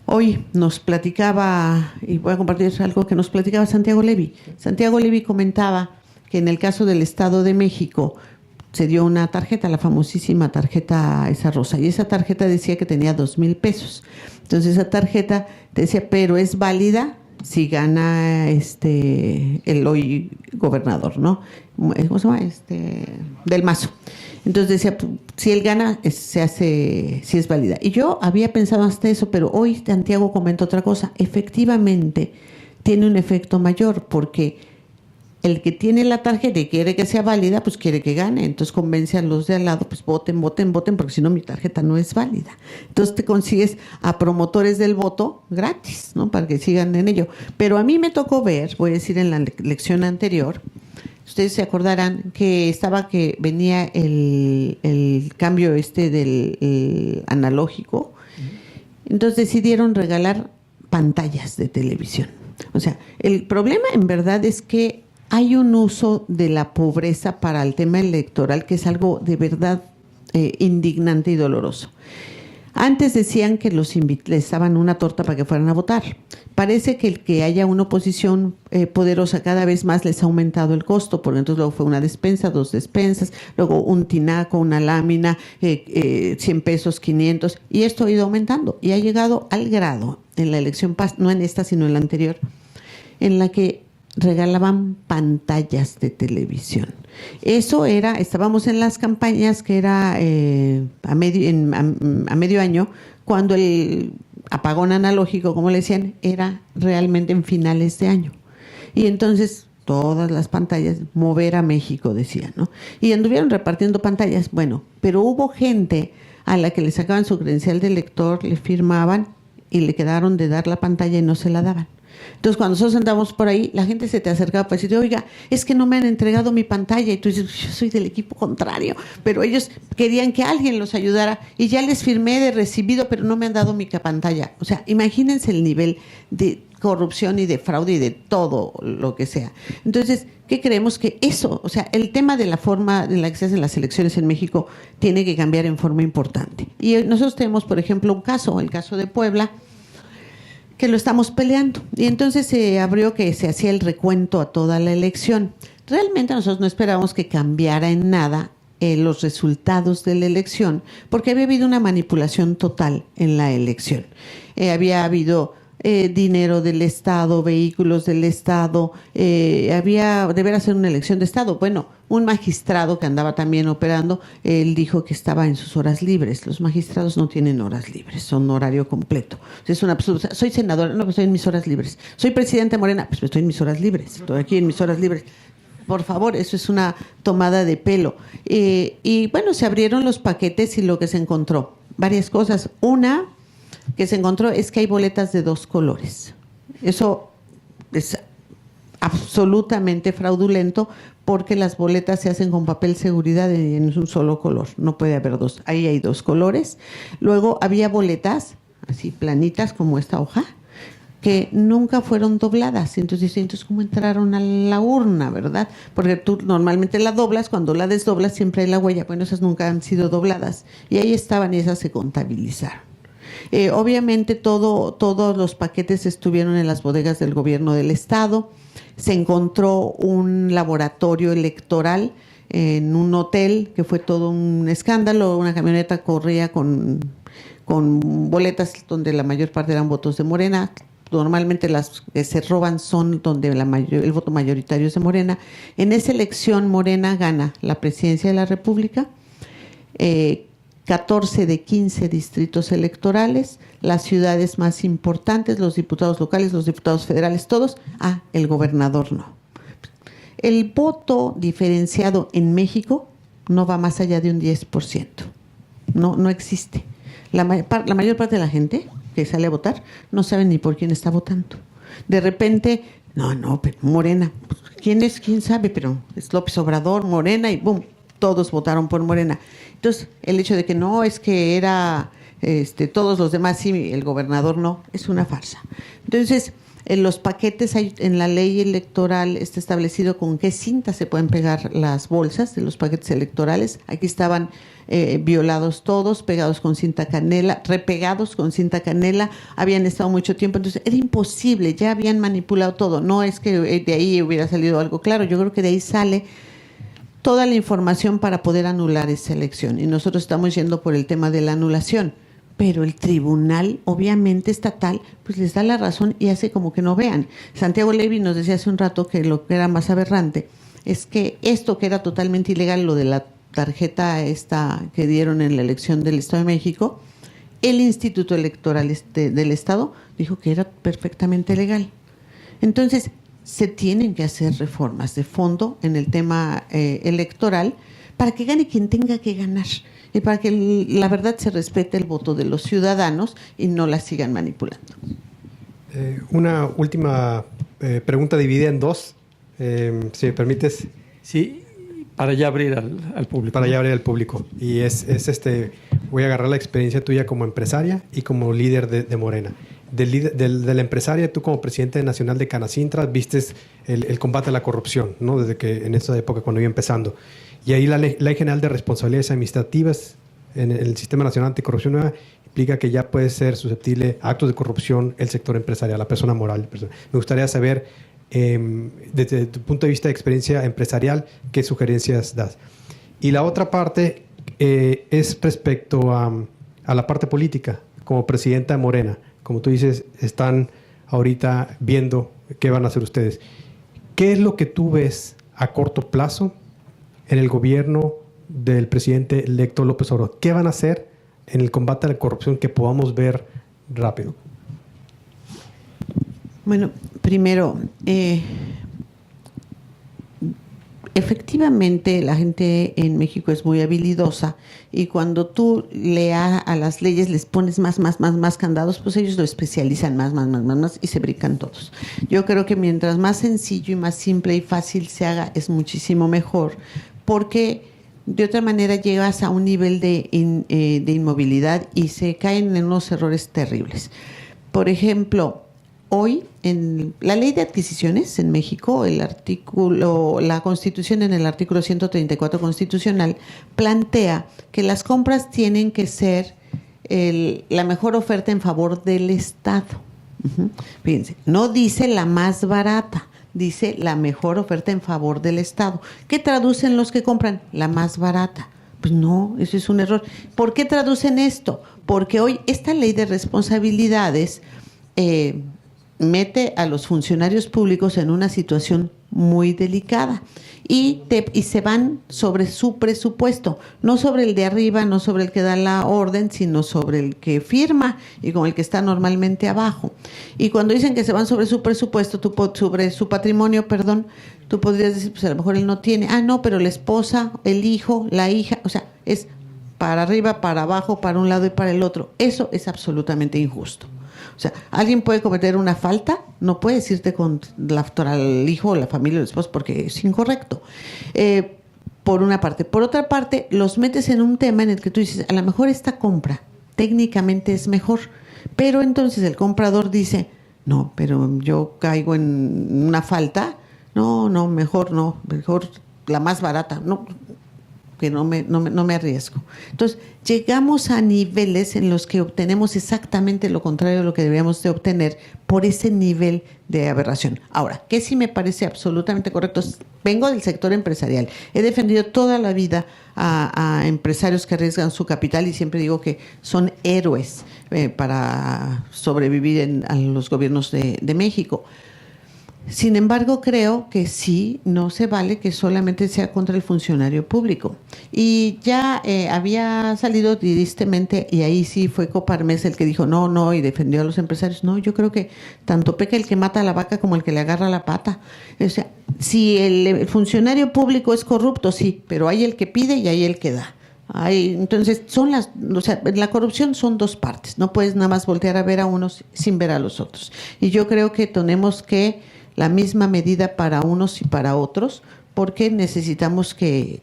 Hoy nos platicaba, y voy a compartir algo que nos platicaba Santiago Levy. Santiago Levy comentaba que en el caso del Estado de México se dio una tarjeta, la famosísima tarjeta esa rosa, y esa tarjeta decía que tenía 2,000 pesos. Entonces esa tarjeta decía, pero es válida si gana el hoy gobernador, ¿no? ¿Cómo se llama? Del Mazo. Entonces decía, si él gana, se hace, si es válida. Y yo había pensado hasta eso, pero hoy Santiago comenta otra cosa. Efectivamente, tiene un efecto mayor, porque el que tiene la tarjeta y quiere que sea válida, pues quiere que gane. Entonces convence a los de al lado, pues voten, porque si no mi tarjeta no es válida. Entonces te consigues a promotores del voto gratis, ¿no? Para que sigan en ello. Pero a mí me tocó ver, voy a decir en la elección anterior, ustedes se acordarán que venía el cambio del analógico. Entonces decidieron regalar pantallas de televisión. O sea, el problema en verdad es que hay un uso de la pobreza para el tema electoral que es algo de verdad indignante y doloroso. Antes decían que les daban una torta para que fueran a votar. Parece que el que haya una oposición poderosa cada vez más les ha aumentado el costo, porque entonces luego fue una despensa, 2 despensas, luego un tinaco, una lámina, 100 pesos, 500, y esto ha ido aumentando. Y ha llegado al grado, en la elección, no en esta, sino en la anterior, en la que regalaban pantallas de televisión. Eso era, estábamos en las campañas que era a medio año, cuando el apagón analógico, como le decían, era realmente en finales de año. Y entonces todas las pantallas, mover a México, decían, ¿no? Y anduvieron repartiendo pantallas, bueno, pero hubo gente a la que le sacaban su credencial de elector, le firmaban y le quedaron de dar la pantalla y no se la daban. Entonces, cuando nosotros andamos por ahí, la gente se te acercaba para decirte, oiga, es que no me han entregado mi pantalla. Y tú dices, yo soy del equipo contrario, pero ellos querían que alguien los ayudara y ya les firmé de recibido, pero no me han dado mi pantalla. O sea, imagínense el nivel de corrupción y de fraude y de todo lo que sea. Entonces, ¿qué creemos? Que eso, o sea, el tema de la forma en la que se hacen las elecciones en México tiene que cambiar en forma importante. Y nosotros tenemos, por ejemplo, un caso, el caso de Puebla, que lo estamos peleando. Y entonces se abrió que se hacía el recuento a toda la elección. Realmente nosotros no esperábamos que cambiara en nada los resultados de la elección, porque había habido una manipulación total en la elección. Había habido dinero del Estado, vehículos del Estado, deber hacer una elección de Estado. Bueno, un magistrado que andaba también operando, él dijo que estaba en sus horas libres. Los magistrados no tienen horas libres, son horario completo. Es un absurdo. O sea, soy senadora, no, pues estoy en mis horas libres. Soy presidente de Morena, pues estoy en mis horas libres. Estoy aquí en mis horas libres. Por favor, eso es una tomada de pelo. Y bueno, se abrieron los paquetes y lo que se encontró, varias cosas. Una que se encontró es que hay boletas de 2 colores. Eso es absolutamente fraudulento, porque las boletas se hacen con papel seguridad en un solo color. No puede haber 2. Ahí hay 2 colores. Luego había boletas así planitas como esta hoja, que nunca fueron dobladas. Entonces, ¿cómo entraron a la urna, verdad? Porque tú normalmente la doblas, cuando la desdoblas siempre hay la huella. Bueno, esas nunca han sido dobladas. Y ahí estaban y esas se contabilizaron. Obviamente todos los paquetes estuvieron en las bodegas del gobierno del Estado. Se encontró un laboratorio electoral en un hotel, que fue todo un escándalo. Una camioneta corría con boletas donde la mayor parte eran votos de Morena. Normalmente las que se roban son donde el voto mayoritario es de Morena. En esa elección Morena gana la presidencia de la República, 14 de 15 distritos electorales, las ciudades más importantes, los diputados locales, los diputados federales, todos. El gobernador no. El voto diferenciado en México no va más allá de un 10%. No existe. La mayor parte de la gente que sale a votar no sabe ni por quién está votando. De repente, pero Morena. ¿Quién es? ¿Quién sabe? Pero es López Obrador, Morena, y ¡boom! Todos votaron por Morena. Entonces, el hecho de que no es que era todos los demás sí, el gobernador no, es una farsa. Entonces, en los paquetes, en la ley electoral está establecido con qué cinta se pueden pegar las bolsas de los paquetes electorales. Aquí estaban violados todos, pegados con cinta canela, repegados con cinta canela, habían estado mucho tiempo, entonces era imposible, ya habían manipulado todo. No es que de ahí hubiera salido algo claro, yo creo que de ahí sale toda la información para poder anular esa elección. Y nosotros estamos yendo por el tema de la anulación. Pero el tribunal, obviamente estatal, pues les da la razón y hace como que no vean. Santiago Levy nos decía hace un rato que lo que era más aberrante es que esto que era totalmente ilegal, lo de la tarjeta esta que dieron en la elección del Estado de México, el Instituto Electoral del Estado dijo que era perfectamente legal. Entonces, se tienen que hacer reformas de fondo en el tema electoral para que gane quien tenga que ganar y para que la verdad se respete el voto de los ciudadanos y no la sigan manipulando. Una última pregunta dividida en 2, si me permites. Sí, para ya abrir al público. Para ya abrir al público. Y voy a agarrar la experiencia tuya como empresaria y como líder de Morena. de la empresaria, tú como presidente nacional de Canacintra, vistes el combate a la corrupción, ¿no? Desde que en esa época cuando iba empezando. Y ahí la Ley General de Responsabilidades Administrativas en el Sistema Nacional Anticorrupción Nueva implica que ya puede ser susceptible a actos de corrupción el sector empresarial, la persona moral. Me gustaría saber, desde tu punto de vista de experiencia empresarial, qué sugerencias das. Y la otra parte es respecto a la parte política. Como presidenta de Morena, como tú dices, están ahorita viendo qué van a hacer ustedes. ¿Qué es lo que tú ves a corto plazo en el gobierno del presidente electo López Obrador? ¿Qué van a hacer en el combate a la corrupción que podamos ver rápido? Bueno, primero, efectivamente la gente en México es muy habilidosa y cuando tú a las leyes les pones más candados, pues ellos lo especializan más y se brincan todos. Yo creo que mientras más sencillo y más simple y fácil se haga es muchísimo mejor, porque de otra manera llegas a un nivel de inmovilidad y se caen en unos errores terribles. Por ejemplo, hoy en la ley de adquisiciones en México, la Constitución en el artículo 134 constitucional plantea que las compras tienen que ser la mejor oferta en favor del Estado. Fíjense, no dice la más barata, dice la mejor oferta en favor del Estado. ¿Qué traducen los que compran? La más barata. Pues no, eso es un error. ¿Por qué traducen esto? Porque hoy esta ley de responsabilidades mete a los funcionarios públicos en una situación muy delicada y se van sobre su presupuesto, no sobre el de arriba, no sobre el que da la orden, sino sobre el que firma y con el que está normalmente abajo. Y cuando dicen que se van sobre su presupuesto, sobre su patrimonio, perdón, tú podrías decir, pues a lo mejor él no tiene, no, pero la esposa, el hijo, la hija, o sea, es para arriba, para abajo, para un lado y para el otro. Eso es absolutamente injusto. O sea, alguien puede cometer una falta, no puedes irte contra el hijo o la familia o el esposo porque es incorrecto. Por una parte. Por otra parte, los metes en un tema en el que tú dices, a lo mejor esta compra técnicamente es mejor, pero entonces el comprador dice, no, pero yo caigo en una falta, no, mejor la más barata, no, que no me arriesgo. Entonces, llegamos a niveles en los que obtenemos exactamente lo contrario de lo que deberíamos de obtener por ese nivel de aberración. Ahora, ¿qué sí me parece absolutamente correcto? Vengo del sector empresarial. He defendido toda la vida a empresarios que arriesgan su capital y siempre digo que son héroes para sobrevivir a los gobiernos de México. Sin embargo, creo que sí, no se vale que solamente sea contra el funcionario público. Y ya había salido tristemente, y ahí sí fue Coparmex el que dijo no, y defendió a los empresarios. No, yo creo que tanto peca el que mata a la vaca como el que le agarra la pata. O sea, si el funcionario público es corrupto, sí, pero hay el que pide y hay el que da. Entonces, la corrupción son dos partes. No puedes nada más voltear a ver a unos sin ver a los otros. Y yo creo que tenemos que la misma medida para unos y para otros, porque necesitamos que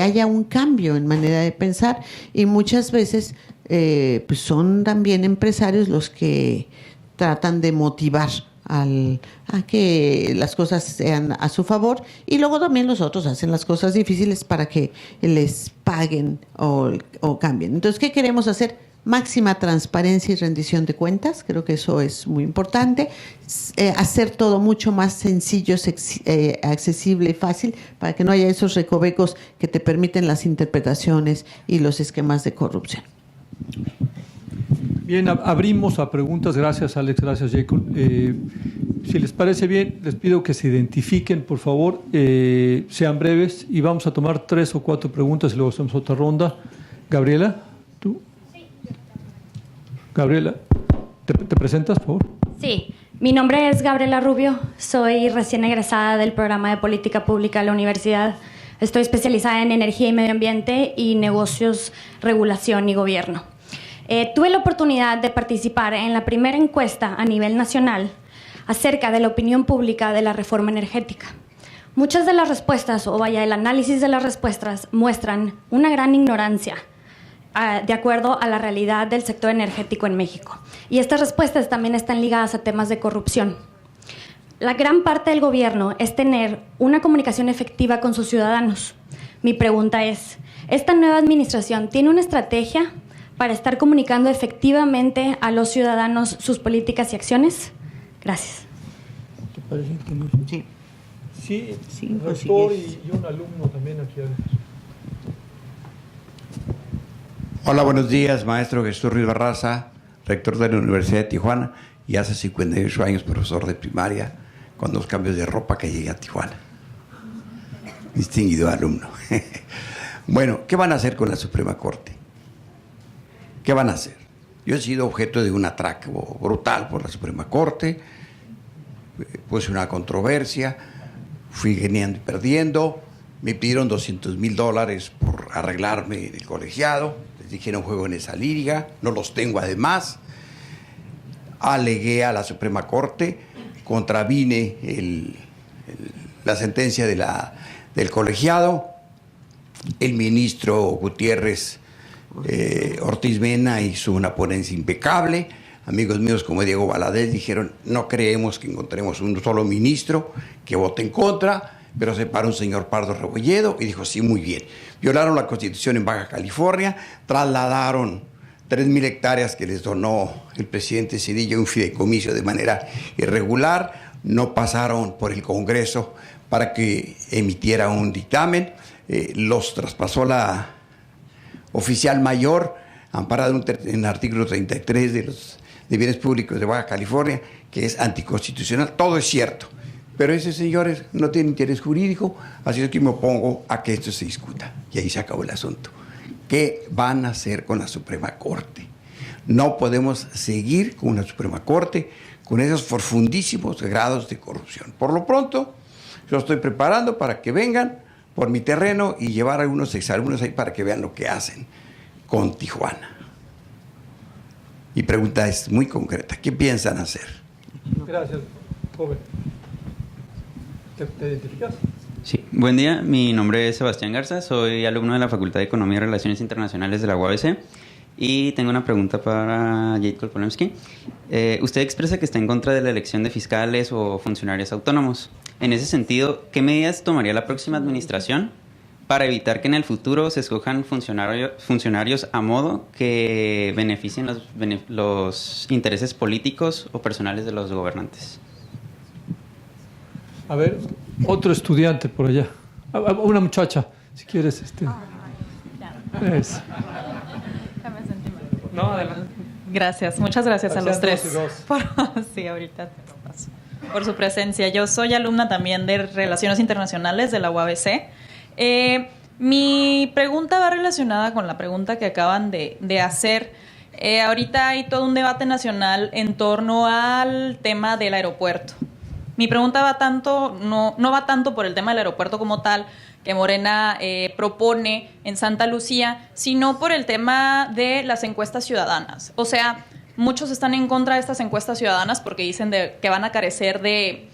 haya un cambio en manera de pensar y muchas veces pues son también empresarios los que tratan de motivar a que las cosas sean a su favor y luego también los otros hacen las cosas difíciles para que les paguen o cambien. Entonces, ¿qué queremos hacer? Máxima transparencia y rendición de cuentas, creo que eso es muy importante. Hacer todo mucho más sencillo, accesible y fácil para que no haya esos recovecos que te permiten las interpretaciones y los esquemas de corrupción. Bien, abrimos a preguntas. Gracias, Alex. Gracias, Jacob. Si les parece bien, les pido que se identifiquen, por favor, sean breves y vamos a tomar 3 o 4 preguntas y luego hacemos otra ronda. Gabriela, ¿tú? Gabriela, ¿te presentas, por favor? Sí, mi nombre es Gabriela Rubio, soy recién egresada del programa de Política Pública de la universidad. Estoy especializada en energía y medio ambiente y negocios, regulación y gobierno. Tuve la oportunidad de participar en la primera encuesta a nivel nacional acerca de la opinión pública de la reforma energética. Muchas de las respuestas, el análisis de las respuestas muestran una gran ignorancia de acuerdo a la realidad del sector energético en México. Y estas respuestas también están ligadas a temas de corrupción. La gran parte del gobierno es tener una comunicación efectiva con sus ciudadanos. Mi pregunta es, ¿esta nueva administración tiene una estrategia para estar comunicando efectivamente a los ciudadanos sus políticas y acciones? Gracias. ¿Te parece que no? Sí. Sí, Cinco, rector sigues. y un alumno también aquí. Hola, buenos días, maestro Jesús Ruiz Barraza, rector de la Universidad de Tijuana y hace 58 años profesor de primaria, con 2 cambios de ropa que llegué a Tijuana. Distinguido alumno. Bueno, ¿qué van a hacer con la Suprema Corte? ¿Qué van a hacer? Yo he sido objeto de un atraco brutal por la Suprema Corte, puse una controversia, fui ganando y perdiendo, me pidieron $200,000 por arreglarme en el colegiado, les dije no juego en esa liga, no los tengo además, alegué a la Suprema Corte, contravine la sentencia del colegiado, el ministro Gutiérrez Ortiz Mena hizo una ponencia impecable, amigos míos como Diego Valadez dijeron no creemos que encontremos un solo ministro que vote en contra, pero se paró un señor Pardo Rebolledo y dijo sí, muy bien, violaron la Constitución en Baja California, trasladaron 3,000 hectáreas que les donó el presidente Cedillo un fideicomiso de manera irregular, no pasaron por el Congreso para que emitiera un dictamen, los traspasó la oficial mayor, amparada en el artículo 33 de Bienes Públicos de Baja California, que es anticonstitucional. Todo es cierto, pero esos señores no tienen interés jurídico, así es que me opongo a que esto se discuta. Y ahí se acabó el asunto. ¿Qué van a hacer con la Suprema Corte? No podemos seguir con una Suprema Corte con esos profundísimos grados de corrupción. Por lo pronto, yo estoy preparando para que vengan por mi terreno y llevar algunos exalumnos ahí para que vean lo que hacen con Tijuana. Mi pregunta es muy concreta. ¿Qué piensan hacer? Gracias, joven. ¿Te identificas? Sí, buen día. Mi nombre es Sebastián Garza. Soy alumno de la Facultad de Economía y Relaciones Internacionales de la UABC. Y tengo una pregunta para Jacob Polemski. Usted expresa que está en contra de la elección de fiscales o funcionarios autónomos. En ese sentido, ¿qué medidas tomaría la próxima administración para evitar que en el futuro se escojan funcionarios a modo que beneficien los intereses políticos o personales de los gobernantes? A ver, otro estudiante por allá. Una muchacha, si quieres. Es. No, adelante. Gracias, muchas gracias a los tres. Sí, ahorita te lo paso. Por su presencia. Yo soy alumna también de Relaciones Internacionales de la UABC. Mi pregunta va relacionada con la pregunta que acaban de hacer. Ahorita hay todo un debate nacional en torno al tema del aeropuerto. Mi pregunta no va tanto por el tema del aeropuerto como tal, que Morena propone en Santa Lucía, sino por el tema de las encuestas ciudadanas. O sea, muchos están en contra de estas encuestas ciudadanas porque dicen que van a carecer del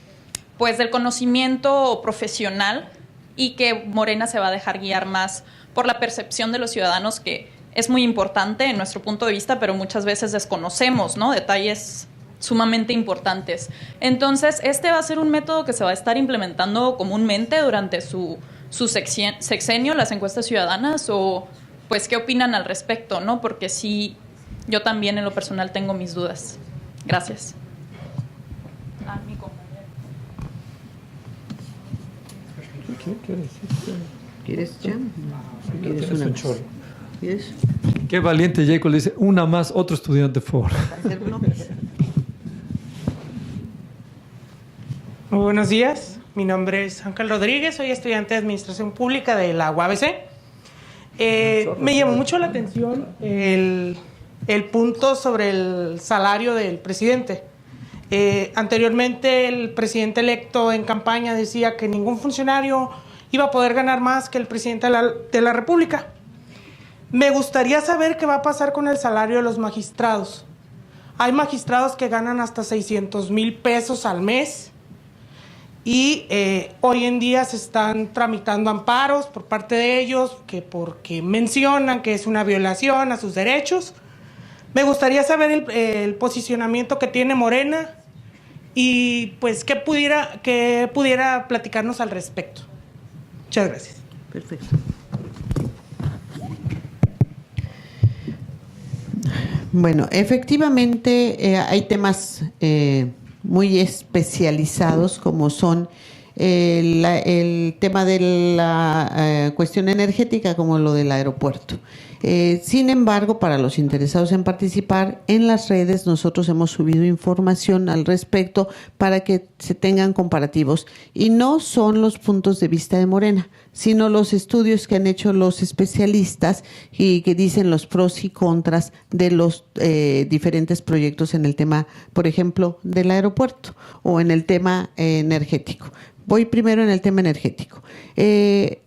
conocimiento profesional y que Morena se va a dejar guiar más por la percepción de los ciudadanos, que es muy importante en nuestro punto de vista, pero muchas veces desconocemos, ¿no?, detalles sumamente importantes. Entonces, este va a ser un método que se va a estar implementando comúnmente durante su sexenio, las encuestas ciudadanas, o pues qué opinan al respecto, ¿no? Porque sí, yo también en lo personal tengo mis dudas. Gracias. Mi compañero. ¿Quieres ya? ¿Quieres Es una un más? chorro. ¿Quieres Qué valiente Jacob, le dice una más, otro estudiante, por favor. hacer bloques? Muy buenos días, mi nombre es Ángel Rodríguez, soy estudiante de Administración Pública de la UABC. Me llamó mucho la atención el punto sobre el salario del presidente. Anteriormente el presidente electo en campaña decía que ningún funcionario iba a poder ganar más que el presidente de la República. Me gustaría saber qué va a pasar con el salario de los magistrados. Hay magistrados que ganan hasta 600,000 pesos al mes. y hoy en día se están tramitando amparos por parte de ellos porque mencionan que es una violación a sus derechos. Me gustaría saber el posicionamiento que tiene Morena y pues qué pudiera platicarnos al respecto. Muchas gracias. Perfecto. Bueno, efectivamente hay temas muy especializados como son el tema de la cuestión energética, como lo del aeropuerto. Sin embargo, para los interesados en participar en las redes, nosotros hemos subido información al respecto para que se tengan comparativos. Y no son los puntos de vista de Morena, sino los estudios que han hecho los especialistas y que dicen los pros y contras de los diferentes proyectos en el tema, por ejemplo, del aeropuerto o en el tema energético. Voy primero en el tema energético.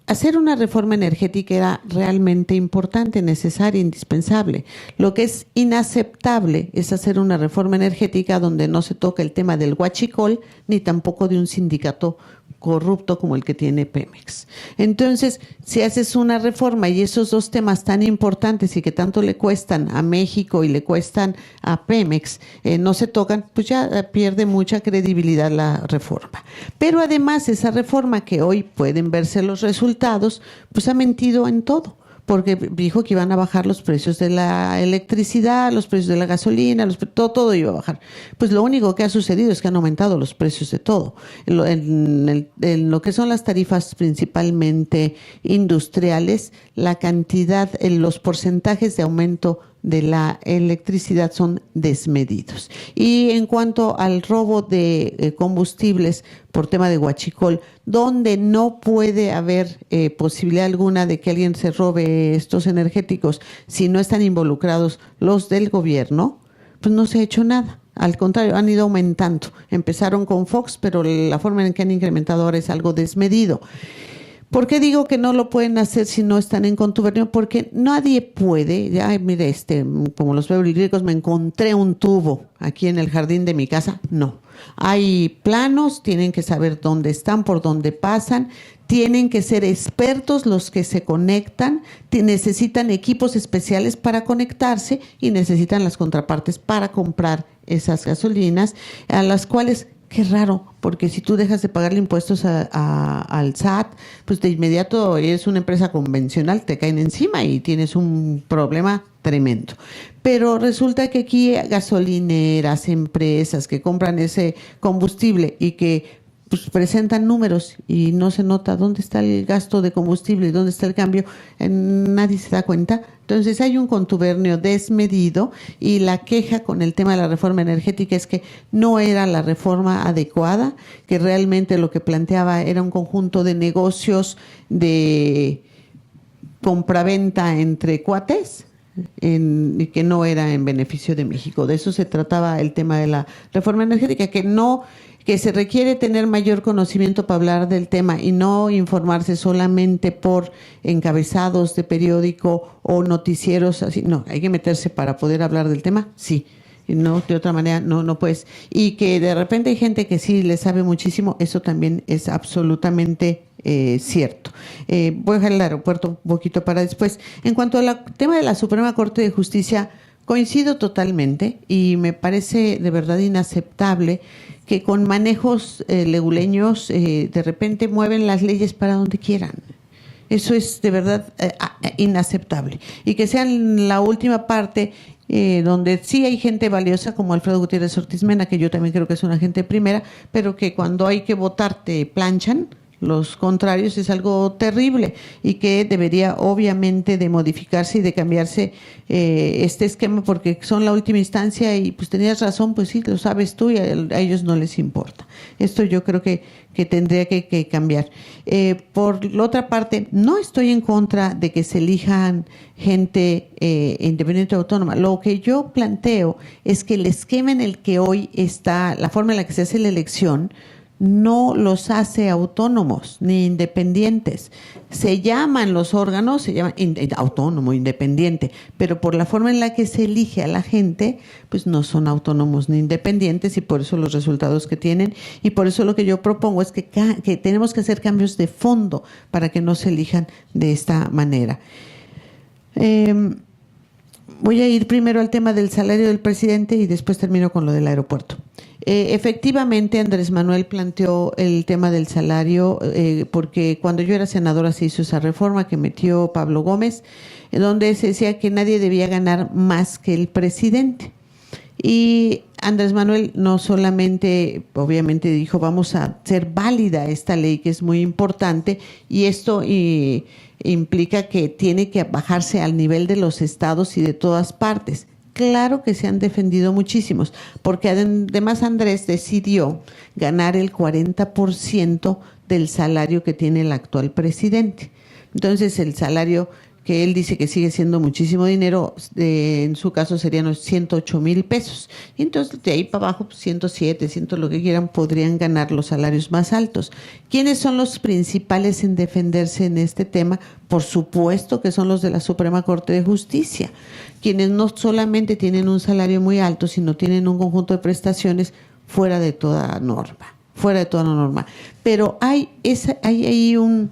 Hacer una reforma energética era realmente importante, necesaria, indispensable. Lo que es inaceptable es hacer una reforma energética donde no se toca el tema del huachicol ni tampoco de un sindicato corrupto como el que tiene Pemex. Entonces, si haces una reforma y esos dos temas tan importantes y que tanto le cuestan a México y le cuestan a Pemex, no se tocan, pues ya pierde mucha credibilidad la reforma. Pero además, esa reforma que hoy pueden verse los resultados, pues ha mentido en todo. Porque dijo que iban a bajar los precios de la electricidad, los precios de la gasolina, todo iba a bajar. Pues lo único que ha sucedido es que han aumentado los precios de todo. En lo que son las tarifas principalmente industriales, la cantidad, los porcentajes de aumento de la electricidad son desmedidos. Y en cuanto al robo de combustibles por tema de huachicol, donde no puede haber posibilidad alguna de que alguien se robe estos energéticos si no están involucrados los del gobierno, pues no se ha hecho nada. Al contrario, han ido aumentando. Empezaron con Fox, pero la forma en que han incrementado ahora es algo desmedido. ¿Por qué digo que no lo pueden hacer si no están en contubernio? Porque nadie puede, ay, mire, como los ricos, me encontré un tubo aquí en el jardín de mi casa. No. Hay planos, tienen que saber dónde están, por dónde pasan, tienen que ser expertos los que se conectan, necesitan equipos especiales para conectarse y necesitan las contrapartes para comprar esas gasolinas, a las cuales... Qué raro, porque si tú dejas de pagarle impuestos al SAT, pues de inmediato eres una empresa convencional, te caen encima y tienes un problema tremendo. Pero resulta que aquí gasolineras, empresas que compran ese combustible y que pues presentan números y no se nota dónde está el gasto de combustible y dónde está el cambio, nadie se da cuenta. Entonces hay un contubernio desmedido y la queja con el tema de la reforma energética es que no era la reforma adecuada, que realmente lo que planteaba era un conjunto de negocios de compraventa entre cuates, y que no era en beneficio de México. De eso se trataba el tema de la reforma energética, que se requiere tener mayor conocimiento para hablar del tema y no informarse solamente por encabezados de periódico o noticieros así. No, hay que meterse para poder hablar del tema, sí. Y no, de otra manera, no puedes. Y que de repente hay gente que sí le sabe muchísimo, eso también es absolutamente cierto. Voy a dejar el aeropuerto un poquito para después. En cuanto al tema de la Suprema Corte de Justicia, coincido totalmente y me parece de verdad inaceptable que con manejos leguleños de repente mueven las leyes para donde quieran. Eso es de verdad inaceptable. Y que sean la última parte donde sí hay gente valiosa como Alfredo Gutiérrez Ortiz Mena, que yo también creo que es una gente primera, pero que cuando hay que votar te planchan. Los contrarios es algo terrible y que debería obviamente de modificarse y de cambiarse este esquema porque son la última instancia y pues tenías razón, pues sí, lo sabes tú y a ellos no les importa. Esto yo creo que tendría que cambiar. Por la otra parte, no estoy en contra de que se elijan gente independiente o autónoma. Lo que yo planteo es que el esquema en el que hoy está, la forma en la que se hace la elección, no los hace autónomos ni independientes. Se llaman los órganos, se llaman autónomo, independiente, pero por la forma en la que se elige a la gente, pues no son autónomos ni independientes, y por eso los resultados que tienen. Y por eso lo que yo propongo es que tenemos que hacer cambios de fondo para que no se elijan de esta manera. Voy a ir primero al tema del salario del presidente y después termino con lo del aeropuerto. Efectivamente, Andrés Manuel planteó el tema del salario porque cuando yo era senadora se hizo esa reforma que metió Pablo Gómez, donde se decía que nadie debía ganar más que el presidente. Y Andrés Manuel no solamente, obviamente, dijo vamos a hacer válida esta ley que es muy importante, y esto implica que tiene que bajarse al nivel de los estados y de todas partes. Claro que se han defendido muchísimos, porque además Andrés decidió ganar el 40% del salario que tiene el actual presidente. Entonces el salario que él dice que sigue siendo muchísimo dinero, en su caso serían los 108,000 pesos. Y entonces de ahí para abajo, pues 107, 100, lo que quieran, podrían ganar los salarios más altos. ¿Quiénes son los principales en defenderse en este tema? Por supuesto que son los de la Suprema Corte de Justicia, quienes no solamente tienen un salario muy alto, sino tienen un conjunto de prestaciones fuera de toda norma. Pero hay un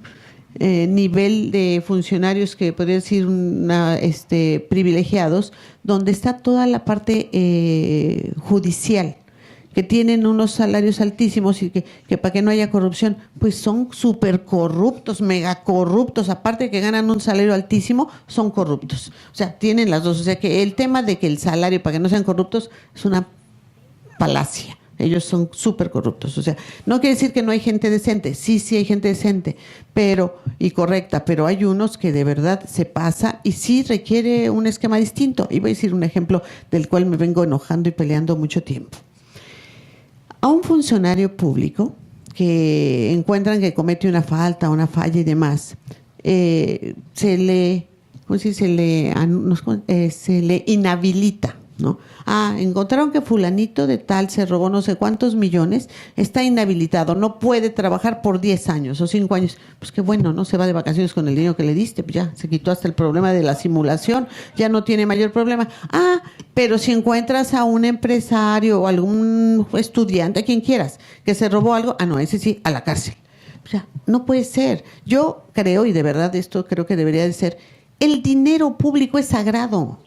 nivel de funcionarios que podría decir privilegiados, donde está toda la parte judicial, que tienen unos salarios altísimos y que para que no haya corrupción, pues son súper corruptos, mega corruptos, aparte de que ganan un salario altísimo, son corruptos. O sea, tienen las dos. O sea, que el tema de que el salario para que no sean corruptos es una falacia. Ellos son súper corruptos. O sea, no quiere decir que no hay gente decente. Sí hay gente decente y correcta, pero hay unos que de verdad se pasa y sí requiere un esquema distinto. Y voy a decir un ejemplo del cual me vengo enojando y peleando mucho tiempo. A un funcionario público que encuentran que comete una falla y demás, se le inhabilita, ¿no? Encontraron que fulanito de tal se robó no sé cuántos millones, está inhabilitado, no puede trabajar por 10 años o 5 años. Pues qué bueno, ¿no? Se va de vacaciones con el dinero que le diste, pues ya se quitó hasta el problema de la simulación, ya no tiene mayor problema. Pero si encuentras a un empresario o algún estudiante, a quien quieras, que se robó algo, no, ese sí, a la cárcel. O sea, no puede ser. Yo creo, y de verdad esto creo que debería de ser, el dinero público es sagrado.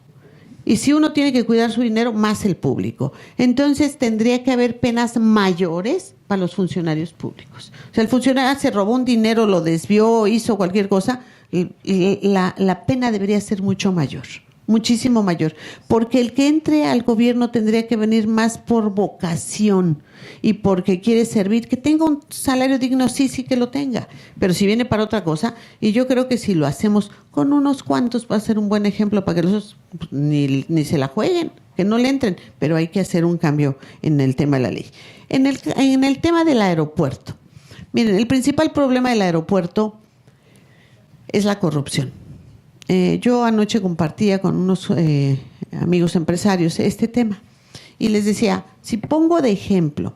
Y si uno tiene que cuidar su dinero, más el público. Entonces tendría que haber penas mayores para los funcionarios públicos. O sea, el funcionario se robó un dinero, lo desvió, hizo cualquier cosa, la pena debería ser mucho mayor, muchísimo mayor. Porque el que entre al gobierno tendría que venir más por vocación y porque quiere servir, que tenga un salario digno, sí que lo tenga, pero si viene para otra cosa, y yo creo que si lo hacemos con unos cuantos va a ser un buen ejemplo para que los otros ni se la jueguen, que no le entren, pero hay que hacer un cambio en el tema de la ley. En el tema del aeropuerto, miren, el principal problema del aeropuerto es la corrupción. Yo anoche compartía con unos amigos empresarios este tema y les decía, si pongo de ejemplo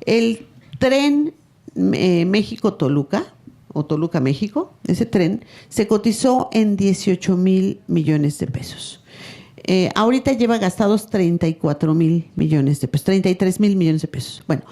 el tren México-Toluca o Toluca-México, ese tren se cotizó en 18,000 millones de pesos. Ahorita lleva gastados 34,000 millones de pesos, 33,000 millones de pesos. Bueno,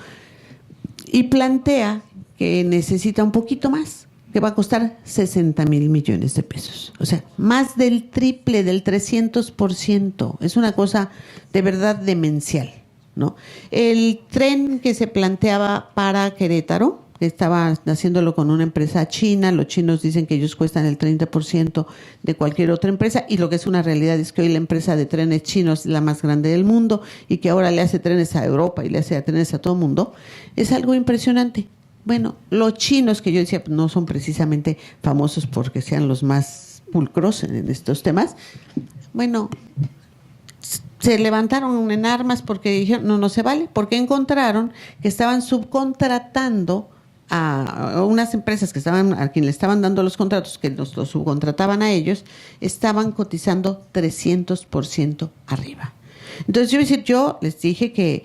y plantea que necesita un poquito más, que va a costar 60,000 millones de pesos. O sea, más del triple, del 300%. Es una cosa de verdad demencial, ¿no? El tren que se planteaba para Querétaro, que estaba haciéndolo con una empresa china, los chinos dicen que ellos cuestan el 30% de cualquier otra empresa, y lo que es una realidad es que hoy la empresa de trenes chinos es la más grande del mundo y que ahora le hace trenes a Europa y le hace trenes a todo el mundo. Es algo impresionante. Bueno, los chinos, que yo decía no son precisamente famosos porque sean los más pulcros en estos temas, bueno, se levantaron en armas porque dijeron no se vale, porque encontraron que estaban subcontratando a unas empresas que a quien le estaban dando los contratos, que los subcontrataban a ellos, estaban cotizando 300% arriba. Entonces yo les dije que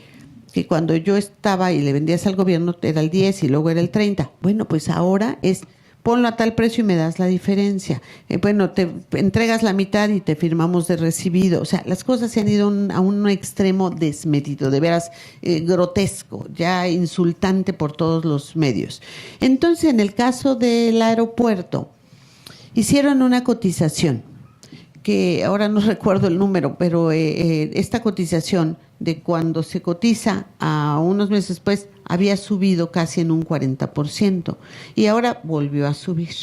que cuando yo estaba y le vendías al gobierno era el 10 y luego era el 30. Bueno, pues ahora es ponlo a tal precio y me das la diferencia. Bueno, te entregas la mitad y te firmamos de recibido. O sea, las cosas se han ido a un extremo desmedido, de veras grotesco, ya insultante por todos los medios. Entonces, en el caso del aeropuerto, hicieron una cotización, que ahora no recuerdo el número, pero esta cotización de cuando se cotiza a unos meses después había subido casi en un 40% y ahora volvió a subir.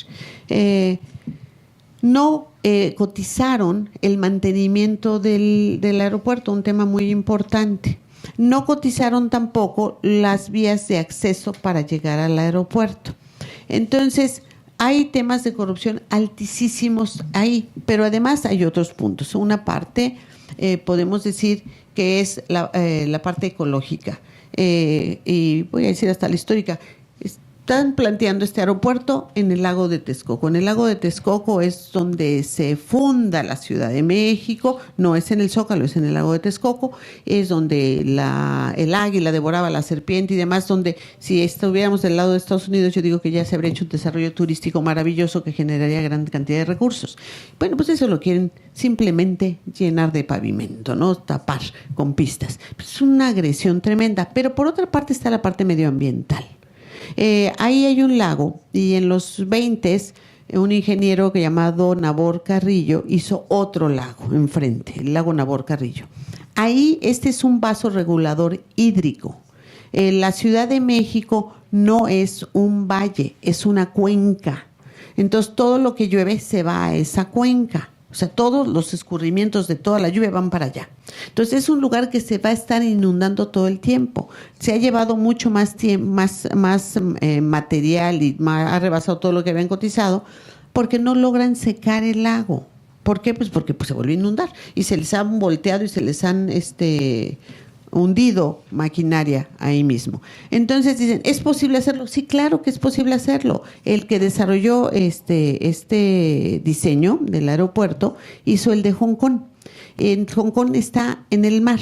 No cotizaron el mantenimiento del aeropuerto, un tema muy importante. No cotizaron tampoco las vías de acceso para llegar al aeropuerto. Entonces, hay temas de corrupción altísimos ahí, pero además hay otros puntos. Una parte, podemos decir que es la parte ecológica, y voy a decir hasta la histórica. Están planteando este aeropuerto en el lago de Texcoco. En el lago de Texcoco es donde se funda la Ciudad de México, no es en el Zócalo, es en el lago de Texcoco, es donde el águila devoraba la serpiente y demás, donde si estuviéramos del lado de Estados Unidos, yo digo que ya se habría hecho un desarrollo turístico maravilloso que generaría gran cantidad de recursos. Bueno, pues eso lo quieren simplemente llenar de pavimento, ¿no? Tapar con pistas. Es una agresión tremenda, pero por otra parte está la parte medioambiental. Ahí hay un lago y en los 20 un ingeniero llamado Nabor Carrillo hizo otro lago enfrente, el lago Nabor Carrillo. Ahí este es un vaso regulador hídrico. La Ciudad de México no es un valle, es una cuenca. Entonces todo lo que llueve se va a esa cuenca. O sea, todos los escurrimientos de toda la lluvia van para allá. Entonces es un lugar que se va a estar inundando todo el tiempo. Se ha llevado mucho más material y ha rebasado todo lo que habían cotizado porque no logran secar el lago. ¿Por qué? Pues porque se volvió a inundar y se les han volteado y se les han hundido maquinaria ahí mismo. Entonces dicen, ¿es posible hacerlo? Sí, claro que es posible hacerlo. El que desarrolló este diseño del aeropuerto hizo el de Hong Kong. En Hong Kong está en el mar.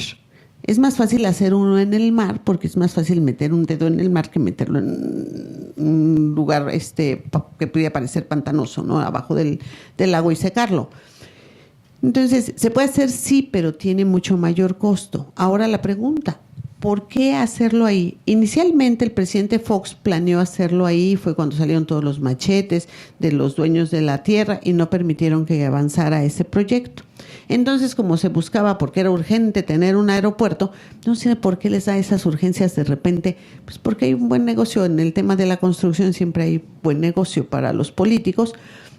Es más fácil hacer uno en el mar porque es más fácil meter un dedo en el mar que meterlo en un lugar que pudiera parecer pantanoso, ¿no? Abajo del lago y secarlo. Entonces, se puede hacer sí, pero tiene mucho mayor costo. Ahora la pregunta, ¿por qué hacerlo ahí? Inicialmente el presidente Fox planeó hacerlo ahí, fue cuando salieron todos los machetes de los dueños de la tierra y no permitieron que avanzara ese proyecto. Entonces, como se buscaba, porque era urgente tener un aeropuerto, no sé por qué les da esas urgencias de repente, pues porque hay un buen negocio en el tema de la construcción, siempre hay buen negocio para los políticos.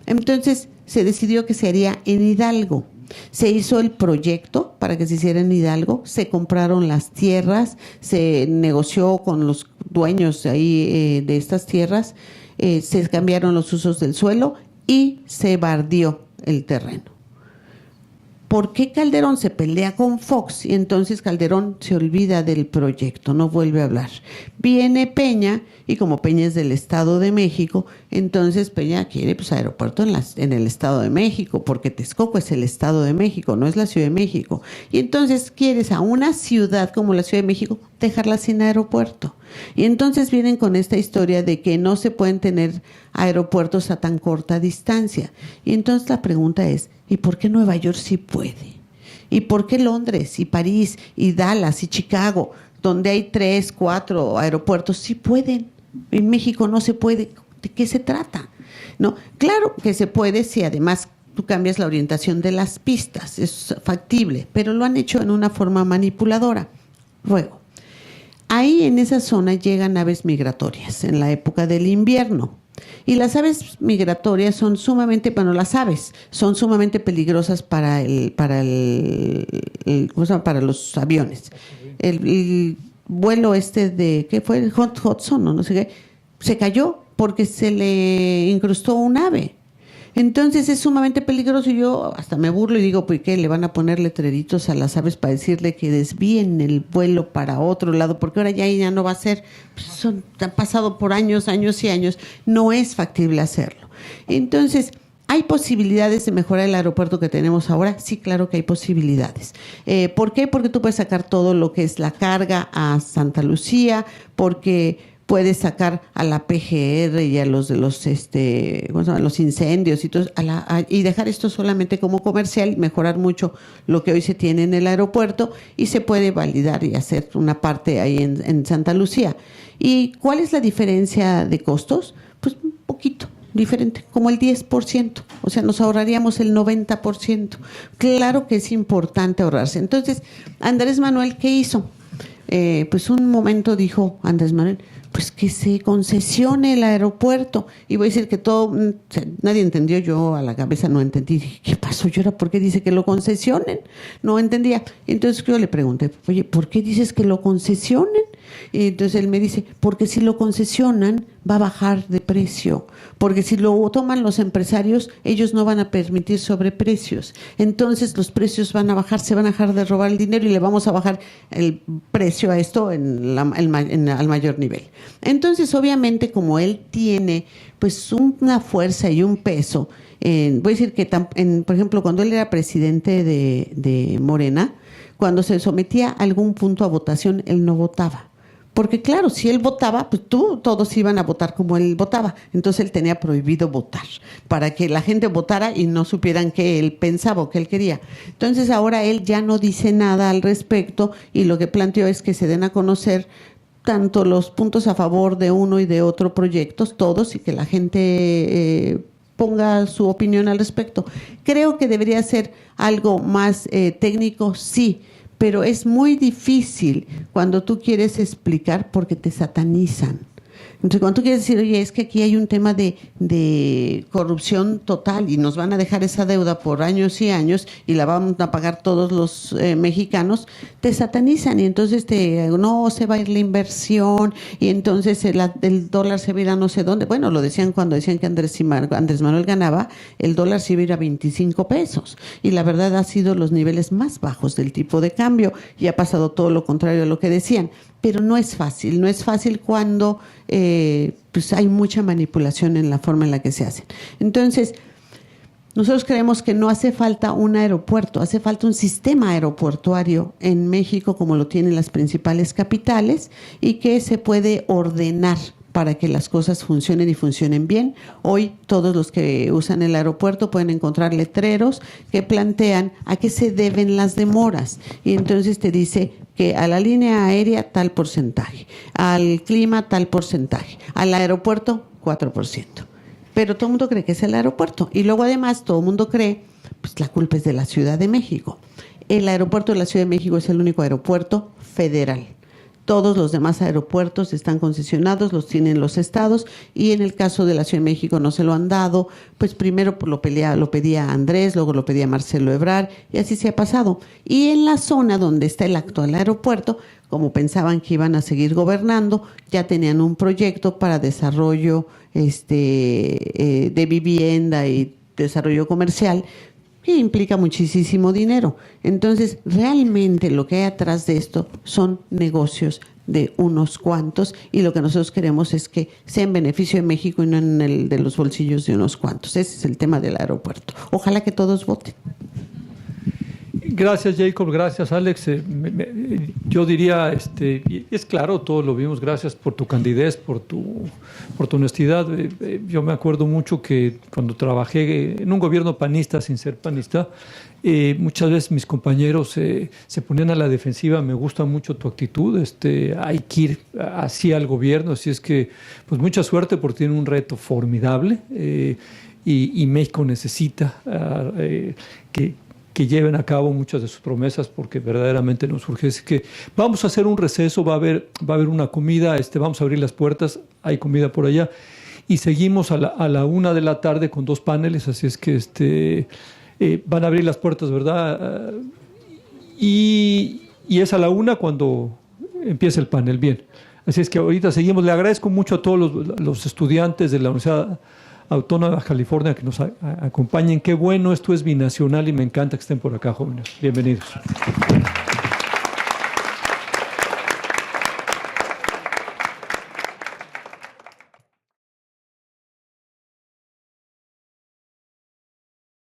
Entonces se decidió que se haría en Hidalgo. Se hizo el proyecto para que se hiciera en Hidalgo, se compraron las tierras, se negoció con los dueños ahí de estas tierras, se cambiaron los usos del suelo y se bardió el terreno. ¿Por qué Calderón se pelea con Fox? Y entonces Calderón se olvida del proyecto, no vuelve a hablar. Viene Peña, y como Peña es del Estado de México, entonces Peña quiere aeropuerto en el Estado de México, porque Texcoco es el Estado de México, no es la Ciudad de México. Y entonces quieres a una ciudad como la Ciudad de México dejarla sin aeropuerto. Y entonces vienen con esta historia de que no se pueden tener aeropuertos a tan corta distancia. Y entonces la pregunta es, ¿y por qué Nueva York sí puede? ¿Y por qué Londres y París y Dallas y Chicago, donde hay 3, 4 aeropuertos, sí pueden? En México no se puede. ¿De qué se trata? ¿No? Claro que se puede si además tú cambias la orientación de las pistas, es factible, pero lo han hecho en una forma manipuladora. Luego, ahí en esa zona llegan aves migratorias en la época del invierno. Y las aves migratorias son sumamente, las aves son sumamente peligrosas para los aviones. El vuelo ¿qué fue? El Hudson, no sé qué, se cayó porque se le incrustó un ave. Entonces es sumamente peligroso y yo hasta me burlo y digo, pues ¿qué? ¿Le van a poner letreritos a las aves para decirle que desvíen el vuelo para otro lado? Porque ahora ya no va a ser, pues han pasado por años y años, no es factible hacerlo. Entonces ¿Hay posibilidades de mejorar el aeropuerto que tenemos ahora? Sí, claro que hay posibilidades. ¿Por qué? Porque tú puedes sacar todo lo que es la carga a Santa Lucía, porque puedes sacar a la PGR y a los de los ¿cómo se llama? Los incendios y todo, y dejar esto solamente como comercial, mejorar mucho lo que hoy se tiene en el aeropuerto, y se puede validar y hacer una parte ahí en Santa Lucía. ¿Y cuál es la diferencia de costos? Pues un poquito diferente, como el 10%, o sea, nos ahorraríamos el 90%. Claro que es importante ahorrarse. Entonces, Andrés Manuel, ¿qué hizo? Pues un momento dijo Andrés Manuel, pues que se concesione el aeropuerto. Y voy a decir que nadie entendió, yo a la cabeza no entendí. Dije, ¿qué pasó? ¿Y ahora por qué dice que lo concesionen? No entendía. Entonces yo le pregunté, oye, ¿por qué dices que lo concesionen? Y entonces él me dice, porque si lo concesionan va a bajar de precio, porque si lo toman los empresarios, ellos no van a permitir sobreprecios, entonces los precios van a bajar, se van a dejar de robar el dinero y le vamos a bajar el precio a esto al mayor nivel. Entonces, obviamente, como él tiene pues una fuerza y un peso, voy a decir que, por ejemplo, cuando él era presidente de Morena, cuando se sometía a algún punto a votación, él no votaba. Porque claro, si él votaba, pues todos iban a votar como él votaba. Entonces él tenía prohibido votar, para que la gente votara y no supieran qué él pensaba o qué él quería. Entonces ahora él ya no dice nada al respecto, y lo que planteó es que se den a conocer tanto los puntos a favor de uno y de otro proyectos, todos, y que la gente ponga su opinión al respecto. Creo que debería ser algo más técnico, sí, pero es muy difícil cuando tú quieres explicar, porque te satanizan. Entonces, cuando tú quieres decir, oye, es que aquí hay un tema de corrupción total y nos van a dejar esa deuda por años y años y la vamos a pagar todos los mexicanos, te satanizan, y entonces no se va a ir la inversión, y entonces el dólar se va a ir a no sé dónde. Bueno, lo decían cuando decían que Andrés Manuel ganaba, el dólar se iba a ir a 25 pesos, y la verdad ha sido los niveles más bajos del tipo de cambio, y ha pasado todo lo contrario a lo que decían. Pero no es fácil cuando pues hay mucha manipulación en la forma en la que se hacen. Entonces, nosotros creemos que no hace falta un aeropuerto, hace falta un sistema aeroportuario en México como lo tienen las principales capitales, y que se puede ordenar para que las cosas funcionen y funcionen bien. Hoy todos los que usan el aeropuerto pueden encontrar letreros que plantean a qué se deben las demoras, y entonces te dice que a la línea aérea tal porcentaje, al clima tal porcentaje, al aeropuerto 4%. Pero todo el mundo cree que es el aeropuerto, y luego además todo el mundo cree, pues la culpa es de la Ciudad de México. El aeropuerto de la Ciudad de México es el único aeropuerto federal. Todos los demás aeropuertos están concesionados, los tienen los estados, y en el caso de la Ciudad de México no se lo han dado. Pues primero lo pedía Andrés, luego lo pedía Marcelo Ebrard, y así se ha pasado. Y en la zona donde está el actual aeropuerto, como pensaban que iban a seguir gobernando, ya tenían un proyecto para desarrollo de vivienda y desarrollo comercial, que implica muchísimo dinero. Entonces, realmente lo que hay atrás de esto son negocios de unos cuantos, y lo que nosotros queremos es que sea en beneficio de México y no en el de los bolsillos de unos cuantos. Ese es el tema del aeropuerto. Ojalá que todos voten. Gracias, Jacob. Gracias, Alex. Yo diría, es claro, todos lo vimos. Gracias por tu candidez, por tu honestidad. Yo me acuerdo mucho que cuando trabajé en un gobierno panista, sin ser panista, muchas veces mis compañeros se ponían a la defensiva. Me gusta mucho tu actitud. Hay que ir así al gobierno. Así es que, pues mucha suerte, porque tiene un reto formidable, y México necesita que lleven a cabo muchas de sus promesas, porque verdaderamente nos urge. Es que vamos a hacer un receso, va a haber una comida, vamos a abrir las puertas, hay comida por allá, y seguimos a la 1 de la tarde con 2 paneles, así es que van a abrir las puertas, ¿verdad? Y es a la 1 cuando empieza el panel, bien. Así es que ahorita seguimos. Le agradezco mucho a todos los estudiantes de la Universidad Autónoma de Baja California que nos acompañen. Qué bueno, esto es binacional y me encanta que estén por acá, jóvenes. Bienvenidos.